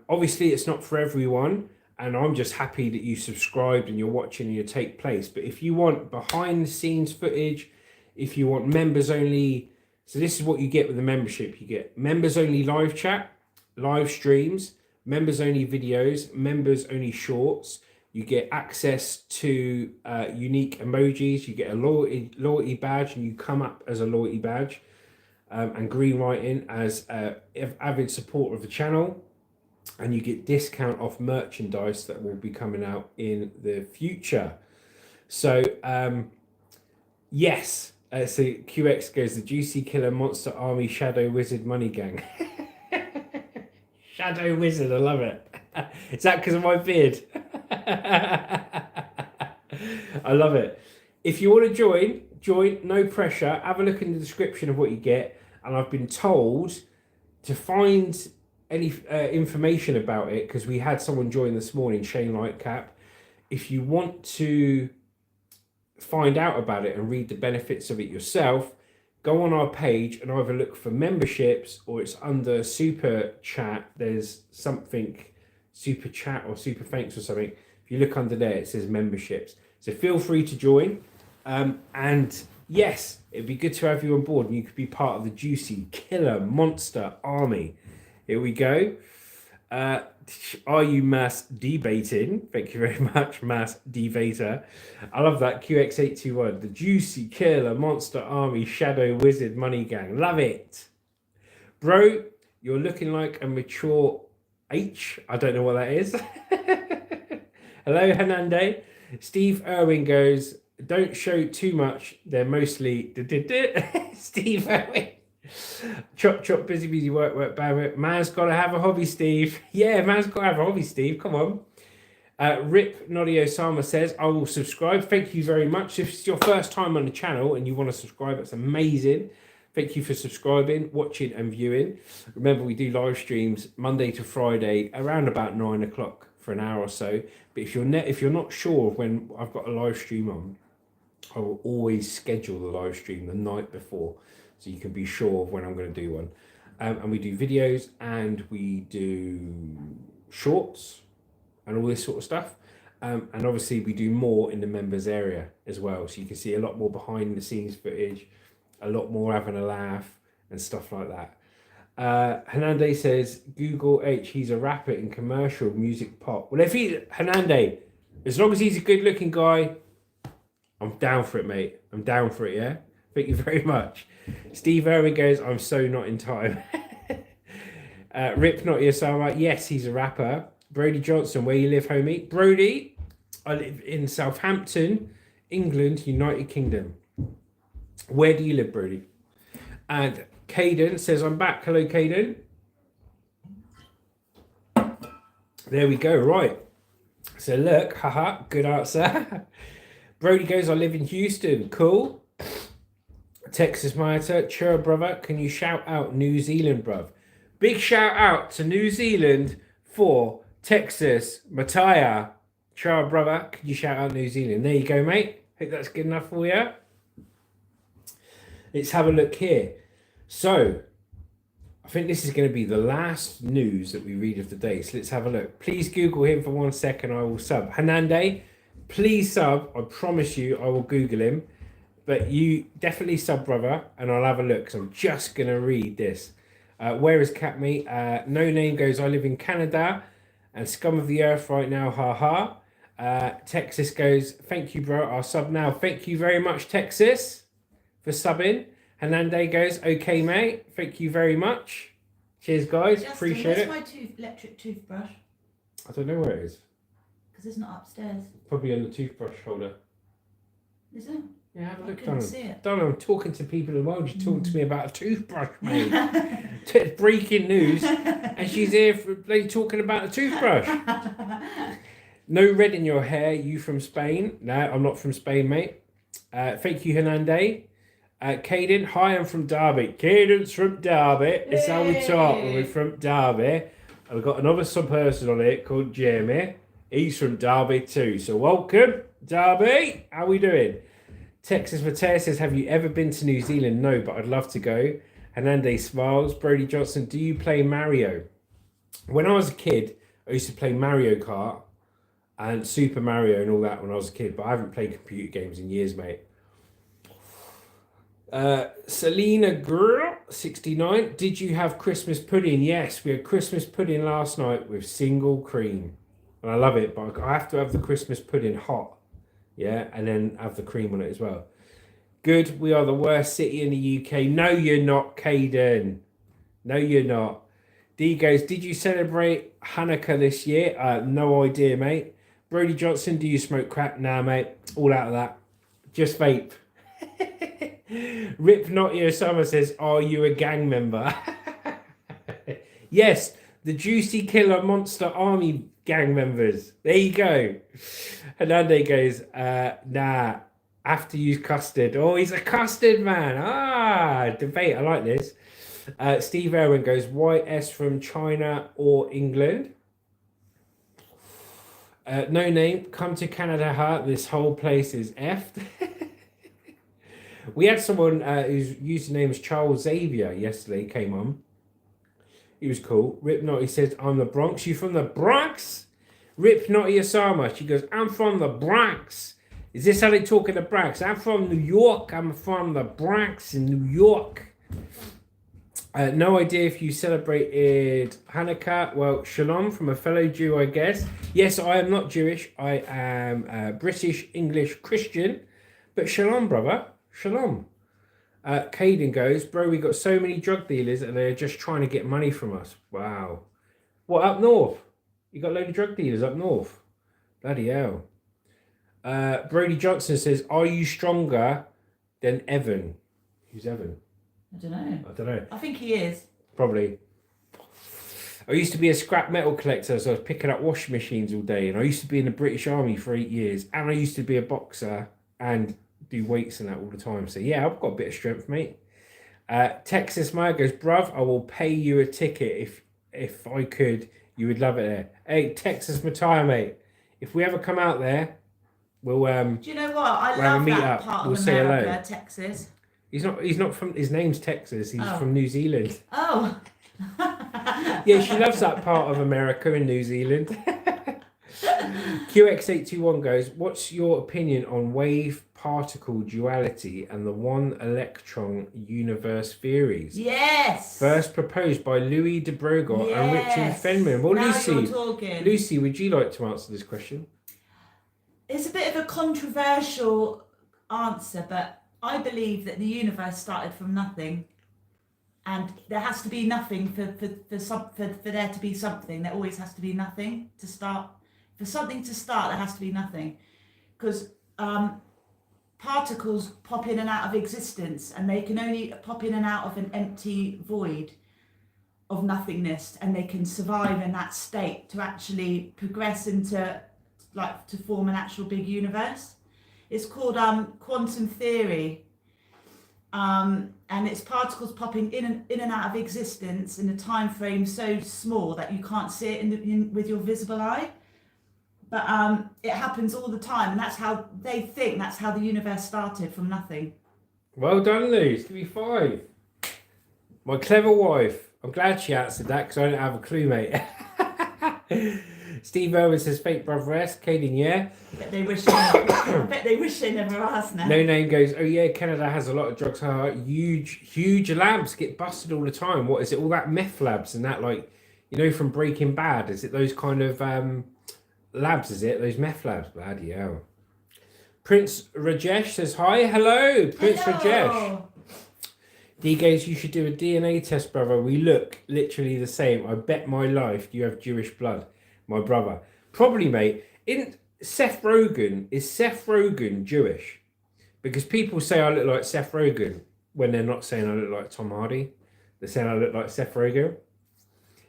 obviously, it's not for everyone, and I'm just happy that you subscribed and you're watching and you take place. But if you want behind the scenes footage, if you want members only, so this is what you get with the membership. You get members only live chat, live streams, members only videos, members only shorts. You get access to unique emojis. You get a loyalty badge, and you come up as a loyalty badge, and green writing as avid supporter of the channel. And you get discount off merchandise that will be coming out in the future. So yes, so QX goes the Juicy Killer Monster Army Shadow Wizard Money Gang. Shadow Wizard, I love it. Is that because of my beard? I love it. If you want to join, no pressure. Have a look in the description of what you get. And I've been told to find any information about it, because we had someone join this morning, Shane Lightcap. If you want to find out about it and read the benefits of it yourself, go on our page and either look for memberships, or it's under super chat. There's something super chat or super thanks or something. If you look under there, it says memberships. So feel free to join. And yes, it'd be good to have you on board, and you could be part of the Juicy Killer Monster Army. Here we go. Are you mass debating? Thank you very much, mass debater. I love that. QX821, the Juicy Killer Monster Army Shadow Wizard Money Gang. Love it. Bro, you're looking like a mature H. I don't know what that is. Hello, Hernande. Steve Irwin goes, don't show too much. They're mostly... Steve Irwin. Chop, busy, work, bam. Man's got to have a hobby, Steve. Yeah, man's got to have a hobby, Steve. Come on. Rip Nodi Osama says, I will subscribe. Thank you very much. If it's your first time on the channel and you want to subscribe, that's amazing. Thank you for subscribing, watching and viewing. Remember, we do live streams Monday to Friday around about 9 o'clock for an hour or so. But if you're not sure when I've got a live stream on, I will always schedule the live stream the night before, so you can be sure of when I'm going to do one. And we do videos and we do shorts and all this sort of stuff. And obviously we do more in the members area as well. So you can see a lot more behind the scenes footage, a lot more having a laugh and stuff like that. Hernande says, Google H, he's a rapper in commercial music pop. Well, if Hernande, as long as he's a good looking guy, I'm down for it, mate. I'm down for it, yeah? Thank you very much. Steve Irwin goes, I'm so not in time. Rip Not Yosama, yes, he's a rapper. Brody Johnson, where you live, homie? Brody, I live in Southampton, England, United Kingdom. Where do you live, Brody? And Caden says, I'm back. Hello, Caden. There we go, right. So look, haha, good answer. Brody goes, I live in Houston. Cool. Texas Monitor, sure, brother. Can you shout out New Zealand, bruv? Big shout out to New Zealand for Texas Mataya. Sure, brother. Can you shout out New Zealand? There you go, mate. Hope that's good enough for you. Let's have a look here. So, I think this is going to be the last news that we read of the day. So let's have a look. Please Google him for 1 second. I will sub. Hernande, please sub. I promise you I will Google him. But you definitely sub, brother, and I'll have a look. So I'm just going to read this. Where is Cat Meat? No Name goes, I live in Canada and scum of the earth right now, haha. Texas goes, thank you, bro. I'll sub now. Thank you very much, Texas, for subbing. Hernande goes, okay, mate. Thank you very much. Cheers, guys. Justin, Appreciate it. where's my electric toothbrush? I don't know where it is. Because it's not upstairs. Probably on the toothbrush holder. Is it? Yeah, have a I look, couldn't Donald. see it. Donald, I'm talking to people in the world. You talking to me about a toothbrush, mate. Breaking news. And she's here for talking about a toothbrush. No red in your hair. You from Spain? No, I'm not from Spain, mate. Thank you, Hernande. Caden, hi, I'm from Derby. Caden's from Derby. It's how we talk when we're from Derby. And we've got another person on it called Jamie. He's from Derby too. So welcome, Derby. How we doing? Texas Matteo says, have you ever been to New Zealand? No, but I'd love to go. Hernandez smiles. Brody Johnson, do you play Mario? When I was a kid, I used to play Mario Kart and Super Mario and all that when I was a kid, but I haven't played computer games in years, mate. Selena Girl 69, did you have Christmas pudding? Yes, we had Christmas pudding last night with single cream. And I love it, but I have to have the Christmas pudding hot. Yeah, and then have the cream on it as well. Good, we are the worst city in the UK. No, you're not, Caden. No, you're not. D goes, did you celebrate Hanukkah this year? No idea, mate. Brody Johnson, do you smoke crack? Nah, mate. All out of that. Just vape. Rip Not Your Summer says, are you a gang member? Yes, the Juicy Killer Monster Army gang members. There you go. Hernande goes, nah, have to use custard. Oh, he's a custard man. Debate. I like this. Steve Irwin goes, YS from China or England? No name. Come to Canada, Heart. This whole place is effed. We had someone whose username is Charles Xavier yesterday came on. He was cool. Rip Naughty says, I'm the Bronx. You from the Bronx? Rip Naughty Osama. She goes, I'm from the Bronx. Is this how they talk in the Bronx? I'm from New York. I'm from the Bronx in New York. No idea if you celebrated Hanukkah. Well, shalom from a fellow Jew, I guess. Yes, I am not Jewish. I am British, English, Christian. But shalom, brother. Shalom. Caden goes, bro, we got so many drug dealers and they're just trying to get money from us. Wow. What, up north? You got a load of drug dealers up north? Bloody hell. Brody Johnson says, are you stronger than Evan? Who's Evan? I don't know. I think he is. Probably. I used to be a scrap metal collector, so I was picking up washing machines all day. And I used to be in the British Army for 8 years. And I used to be a boxer and do weights and that all the time. So yeah, I've got a bit of strength, mate. Texas Maya goes, bruv, I will pay you a ticket if I could. You would love it there. Hey, Texas Mataya, mate. If we ever come out there, we'll Do you know what? I we'll have a love meet that up. part We'll of say America, hello. Texas. He's not from, his name's Texas. He's from New Zealand. Oh. Yeah, she loves that part of America and New Zealand. QX821 goes, what's your opinion on wave particle duality and the one electron universe theories? Yes. First proposed by Louis de Broglie and Richard Feynman. Well, now Lucy, you're talking. Lucy, would you like to answer this question? It's a bit of a controversial answer, but I believe that the universe started from nothing. And there has to be nothing for there to be something. There always has to be nothing to start. For something to start, there has to be nothing. Because particles pop in and out of existence, and they can only pop in and out of an empty void of nothingness, and they can survive in that state to actually progress into, like, to form an actual big universe. It's called quantum theory. And it's particles popping in and out of existence in a time frame so small that you can't see it with your visible eye. But it happens all the time, and that's how they think. That's how the universe started, from nothing. Well done, Lou. Give me 5. My clever wife. I'm glad she answered that because I don't have a clue, mate. Steve Irwin says, fake brother S. Caden, yeah. I bet they wish they never asked now. No Name goes, oh yeah, Canada has a lot of drugs. Huge labs get busted all the time. What is it? All that meth labs and that, like, you know, from Breaking Bad. Is it those kind of labs? Is it those meth labs? Bloody hell. Prince Rajesh says, hi, hello, Prince Rajesh. D goes, you should do a DNA test, brother. We look literally the same. I bet my life you have Jewish blood, my brother. Probably, mate. Is Seth Rogen Jewish? Because people say I look like Seth Rogen when they're not saying I look like Tom Hardy. They're saying I look like Seth Rogen.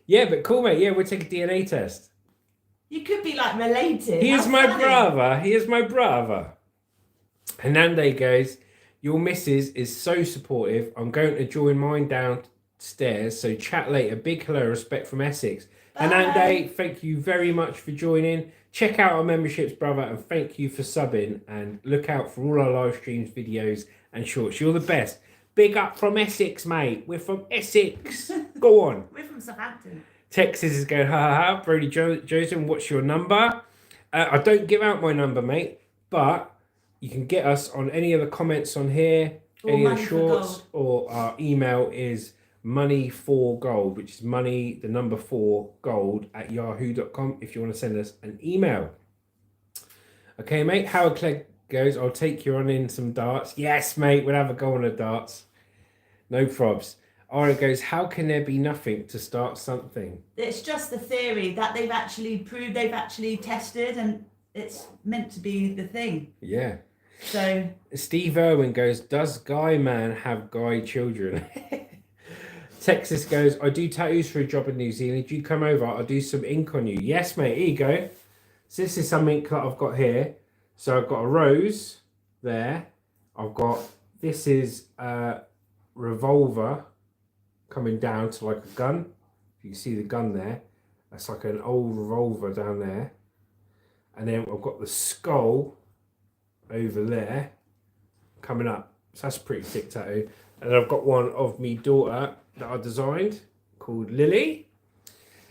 Yeah, but cool, mate. Yeah, we'll take a DNA test. You could be like related. He is How my funny. brother. He is my brother. Hernande goes, your missus is so supportive. I'm going to join mine downstairs. So chat later. Big hello, respect from Essex. Bye. Hernande, thank you very much for joining. Check out our memberships, brother, and thank you for subbing. And look out for all our live streams, videos, and shorts. You're the best. Big up from Essex, mate. We're from Essex. Go on. We're from Southampton. Texas is going, ha ha ha. Brody Joseph, what's your number? I don't give out my number, mate, but you can get us on any of the comments on here, Or any of the Money for shorts, Gold. or our email is money4gold, which is money, the number 4 gold at yahoo.com if you want to send us an email. Okay, mate. Howard Clegg goes, I'll take you on in some darts. Yes, mate, we'll have a go on the darts. No probs. Ara goes, how can there be nothing to start something? It's just the theory that they've actually proved, they've actually tested, and it's meant to be the thing. Yeah. So Steve Irwin goes, does Guy Man have Guy children? Texas goes, I do tattoos for a job in New Zealand. You come over, I'll do some ink on you. Yes, mate, here you go. So this is some ink that I've got here. So I've got a rose there. I've got, this is a revolver coming down to like a gun. You can see the gun there. That's like an old revolver down there. And then I've got the skull over there coming up. So that's a pretty thick tattoo. And I've got one of me daughter that I designed called Lily.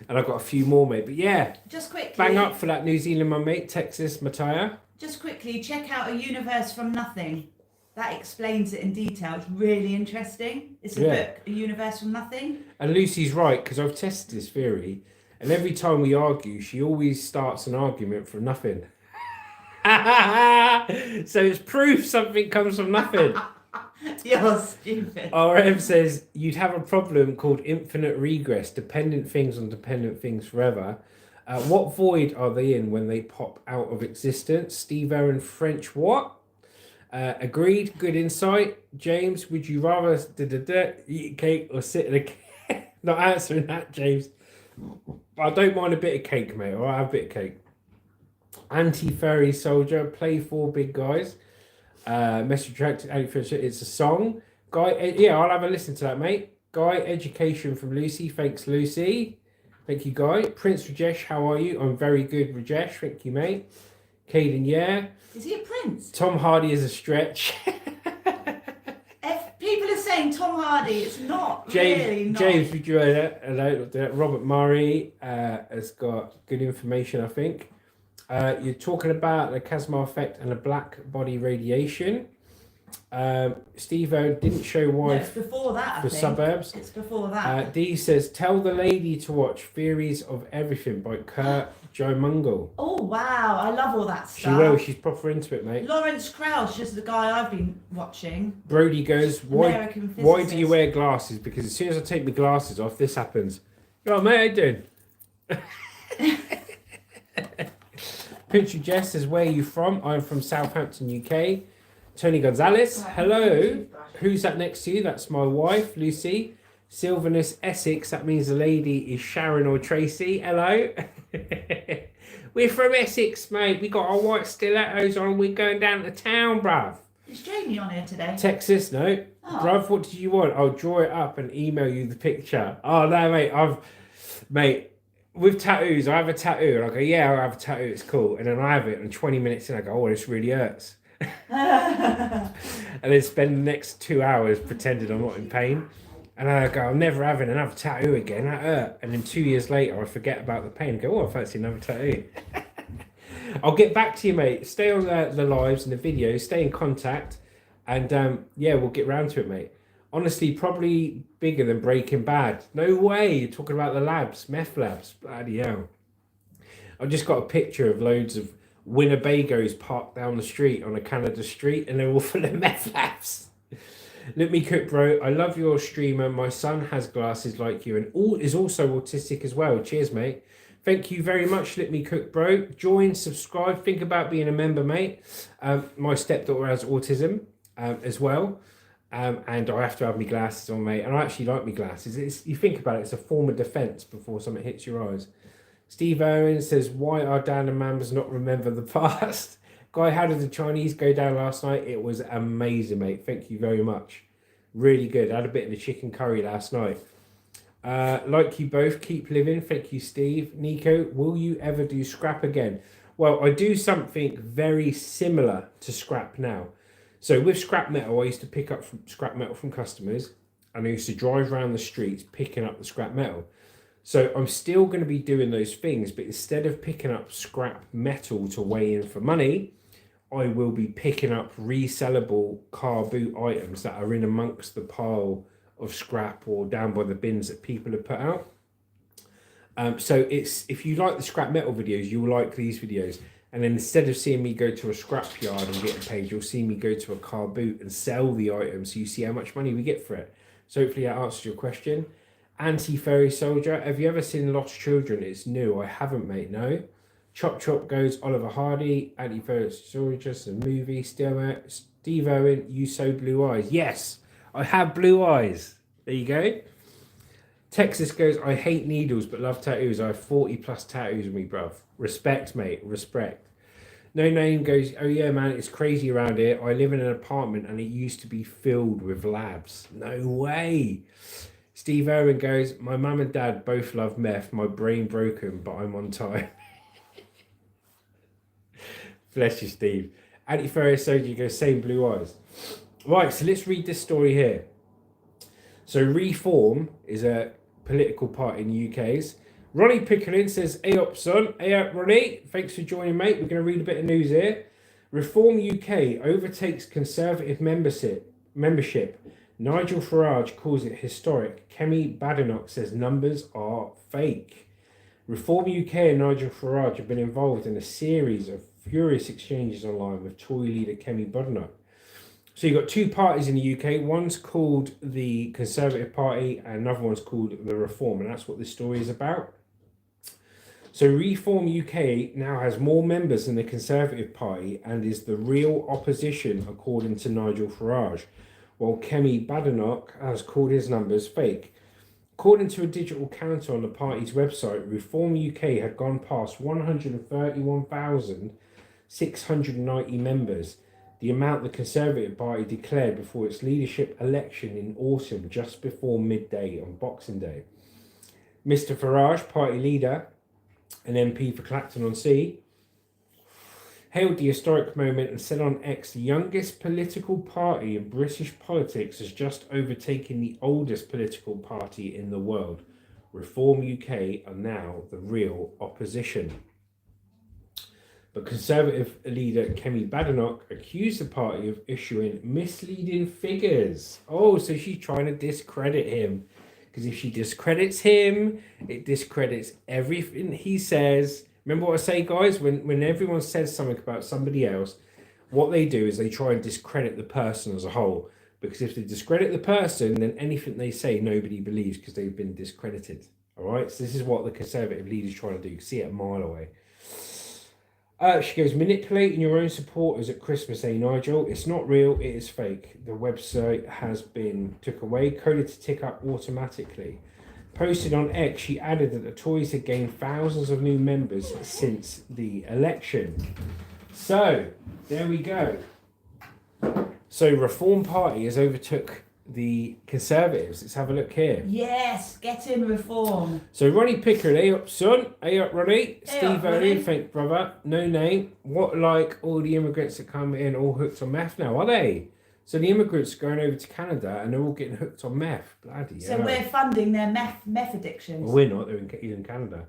And I've got a few more, mate. But yeah, just quickly, bang up for that New Zealand one, mate. Texas, Mattia. Just quickly, check out A Universe from Nothing. That explains it in detail. It's really interesting. It's a book, A Universe from Nothing. And Lucy's right, because I've tested this theory. And every time we argue, she always starts an argument from nothing. So it's proof something comes from nothing. You're stupid. RM says, you'd have a problem called infinite regress, dependent things on dependent things forever. What void are they in when they pop out of existence? Steve Aaron French what? Agreed, good insight. James, would you rather eat a cake or sit in a cake? Not answering that, James. I don't mind a bit of cake, mate. I'll have a bit of cake. Anti-fairy soldier, play 4 big guys. Message track, it's a song. Guy, yeah, I'll have a listen to that, mate. Guy, education from Lucy. Thanks, Lucy. Thank you, Guy. Prince Rajesh, how are you? I'm very good, Rajesh. Thank you, mate. Caden, yeah. Is he a prince? Tom Hardy is a stretch. If people are saying Tom Hardy, it's not James, really not. James, would you Robert Murray has got good information, I think. You're talking about the Casimir effect and the black body radiation. Steve-O didn't show why. No, it's before that, I for think. Suburbs. It's before that. D says, tell the lady to watch Theories of Everything by Kurt Joe Mungle. Oh, wow. I love all that stuff. She will. She's proper into it, mate. Lawrence Krauss is the guy I've been watching. Brody goes, why American do you wear glasses? Because as soon as I take my glasses off, this happens. Oh, mate, how you doing? Pinchu Jess says, where are you from? I'm from Southampton, UK. Tony Gonzalez, hello. Who's that next to you? That's my wife, Lucy. Sylvanus Essex, that means the lady is Sharon or Tracy. Hello. We're from Essex, mate. We got our white stilettos on. We're going down to town, bruv. Is Jamie on here today? Texas, no. Oh. Bruv, what did you want? I'll draw it up and email you the picture. Oh, no, mate, with tattoos, I have a tattoo. And I go, yeah, I have a tattoo. It's cool. And then I have it. And 20 minutes in, I go, oh, this really hurts. And then spend the next 2 hours pretending I'm not in pain. And I go, I'm never having another tattoo again. That hurt. And then 2 years later, I forget about the pain and go, oh, I fancy another tattoo. I'll get back to you, mate. Stay on the lives and the videos. Stay in contact. And yeah, we'll get round to it, mate. Honestly, probably bigger than Breaking Bad. No way. You're talking about the labs, meth labs. Bloody hell. I've just got a picture of loads of Winnebagos parked down the street on a Canada street, and they're all full of meth labs. Let me cook, bro. I love your streamer. My son has glasses like you and is also autistic as well. Cheers, mate. Thank you very much. Let me cook, bro. Join, subscribe. Think about being a member, mate. My stepdaughter has autism as well. And I have to have my glasses on, mate. And I actually like my glasses. You think about it, it's a form of defence before something hits your eyes. Steve Owen says, why are Dan and Mams not remember the past? Guy, how did the Chinese go down last night? It was amazing, mate. Thank you very much. Really good. I had a bit of the chicken curry last night. Like you both, keep living. Thank you, Steve. Nico, will you ever do scrap again? Well, I do something very similar to scrap now. So with scrap metal, I used to pick up scrap metal from customers, and I used to drive around the streets picking up the scrap metal. So I'm still going to be doing those things, but instead of picking up scrap metal to weigh in for money, I will be picking up resellable car boot items that are in amongst the pile of scrap or down by the bins that people have put out. So it's, if you like the scrap metal videos, you'll like these videos. And then instead of seeing me go to a scrap yard and get paid, you'll see me go to a car boot and sell the item, so you see how much money we get for it. So hopefully that answers your question. Anti-Fairy Soldier, have you ever seen Lost Children? It's new. I haven't, mate, no. Chop Chop goes Oliver Hardy. Anti-Fairy Soldier, a movie. Steve Owen, you sew blue eyes. Yes, I have blue eyes. There you go. Texas goes, I hate needles but love tattoos. I have 40 plus tattoos on me, bruv. Respect, mate, respect. No Name goes, oh yeah, man, it's crazy around here. I live in an apartment and it used to be filled with labs. No way. Steve Owen goes, my mum and dad both love meth. My brain broken, but I'm on time. Bless you, Steve. Anti-Fairy Soldier goes, same blue eyes. Right, so let's read this story here. So Reform is a political party in the UK's. Ronnie Pickering says, hey up, son. Hey up, Ronnie. Thanks for joining, mate. We're going to read a bit of news here. Reform UK overtakes Conservative membership. Nigel Farage calls it historic. Kemi Badenoch says numbers are fake. Reform UK and Nigel Farage have been involved in a series of furious exchanges online with Tory leader Kemi Badenoch. So you've got two parties in the UK. One's called the Conservative Party and another one's called the Reform, and that's what this story is about. So Reform UK now has more members than the Conservative Party and is the real opposition, according to Nigel Farage, while Kemi Badenoch has called his numbers fake. According to a digital counter on the party's website, Reform UK had gone past 131,690 members, the amount the Conservative Party declared before its leadership election in autumn, just before midday on Boxing Day. Mr Farage, party leader and MP for Clacton-on-Sea, hailed the historic moment and said on X, the youngest political party in British politics has just overtaken the oldest political party in the world. Reform UK are now the real opposition. But Conservative leader Kemi Badenoch accused the party of issuing misleading figures. Oh, so she's trying to discredit him. Because if she discredits him, it discredits everything he says. Remember what I say, guys? When everyone says something about somebody else, what they do is they try and discredit the person as a whole. Because if they discredit the person, then anything they say, nobody believes because they've been discredited. All right? So this is what the Conservative leader's trying to do. You can see it a mile away. She goes, manipulating your own supporters at Christmas, Nigel? It's not real, it is fake. The website has been took away, coded to tick up automatically. Posted on X, she added that the Tories had gained thousands of new members since the election. So, there we go. So, Reform Party has overtook the Conservatives. Let's have a look here. Yes, get in Reform. So Ronnie Pickering, hey up, son. Hey up, Ronnie. Hey Steve up, Ronnie. Owen, thank brother. No Name. What, like all the immigrants that come in all hooked on meth now, are they? So the immigrants are going over to Canada and they're all getting hooked on meth. Bloody So hell. we're funding their meth addictions. Well, we're not. They're in Canada.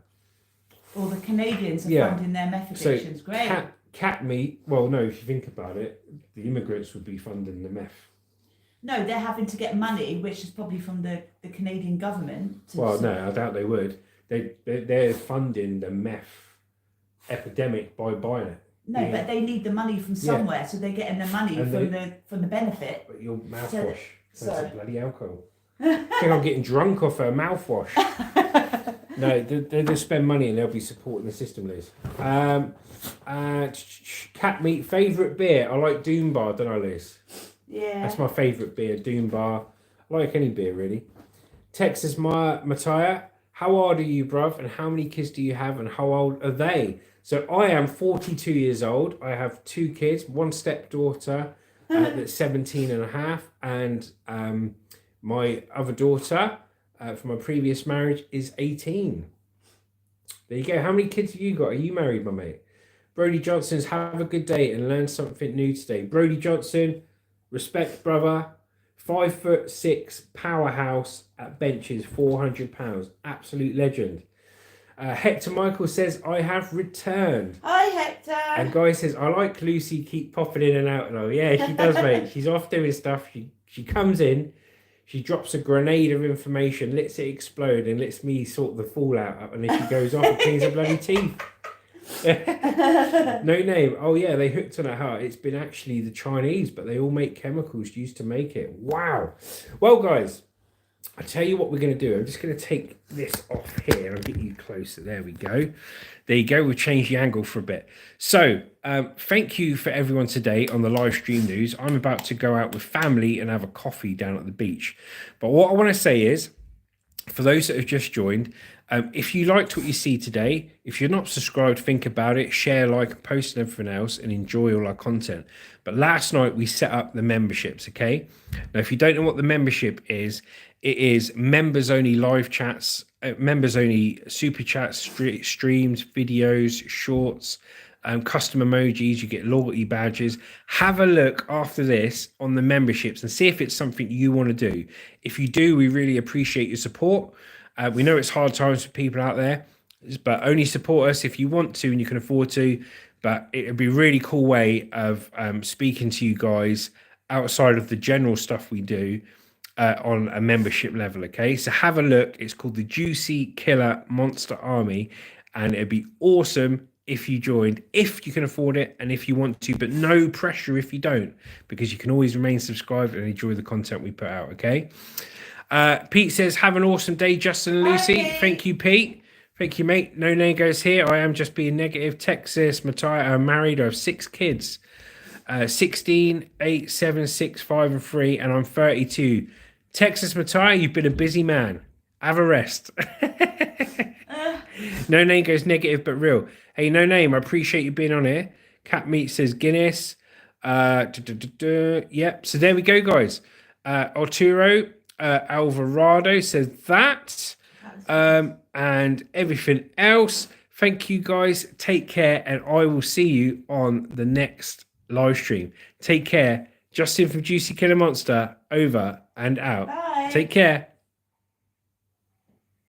Or the Canadians are Yeah. funding their meth addictions. Great. Cat meat. Well, no, if you think about it, the immigrants would be funding the meth. No, they're having to get money, which is probably from the Canadian government. Well, no, I doubt they would. They're funding the meth epidemic by buying it. No, Yeah. but they need the money from somewhere, so they're getting the money And from the benefit. But your mouthwash. So- That's bloody alcohol. I think I'm getting drunk off her mouthwash. No, they just spend money and they'll be supporting the system, Liz. Cat meat, favourite beer. I like Doom Bar, don't I, Liz? Yeah. That's my favourite beer, Doom Bar. I like any beer, really. Texas Mattia, how old are you, bruv? And how many kids do you have? And how old are they? So I am 42 years old. I have 2 kids, one stepdaughter that's 17 and a half. And my other daughter from my previous marriage is 18. There you go. How many kids have you got? Are you married, my mate? Brody Johnson's have a good day and learn something new today. Brody Johnson, respect, brother. 5'6" powerhouse at benches, 400 pounds. Absolute legend. Hector Michael says, I have returned. Hi, Hector. And Guy says, I like Lucy, keep popping in and out. And oh, yeah, she does, mate. She's off doing stuff. She comes in, she drops a grenade of information, lets it explode, and lets me sort the fallout up. And then she goes off and cleans her bloody teeth. No name. Oh yeah, they hooked on it hard. It's been actually the Chinese, but they all make chemicals used to make it. Wow. Well, guys, I tell you what we're going to do. I'm just going to take this off here. I'll get you closer. There we go. There you go. We'll change the angle for a bit. So thank you for everyone today on the live stream news. I'm about to go out with family and have a coffee down at the beach. But what I want to say is, for those that have just joined, if you liked what you see today, if you're not subscribed, think about it, share, like, post and everything else, and enjoy all our content. But last night we set up the memberships, okay? Now, if you don't know what the membership is, it is members only live chats, members only super chats, streams, videos, shorts, custom emojis, you get loyalty badges. Have a look after this on the memberships and see if it's something you want to do. If you do, we really appreciate your support. We know it's hard times for people out there, but only support us if you want to and you can afford to. But it would be a really cool way of speaking to you guys outside of the general stuff we do on a membership level, okay? So have a look. It's called the Juicy Killer Monster Army, and it'd be awesome if you joined, if you can afford it and if you want to, but no pressure if you don't, because you can always remain subscribed and enjoy the content we put out, okay? Pete says, have an awesome day, Justin and Lucy. Hi, Thank you, Pete. Thank you, mate. No name goes here. I am just being negative. Texas, Matthias, I'm married. I have 6 kids. 16, 8, 7, 6, 5, and 3, and I'm 32. Texas, Matthias, you've been a busy man. Have a rest. No name goes negative, but real. Hey, no name, I appreciate you being on here. Cat Meat says Guinness. Yep, so there we go, guys. Arturo Alvarado says that. And everything else. Thank you, guys. Take care, and I will see you on the next live stream. Take care. Justin from Juicy Killer Monster, over and out. Bye. Take care.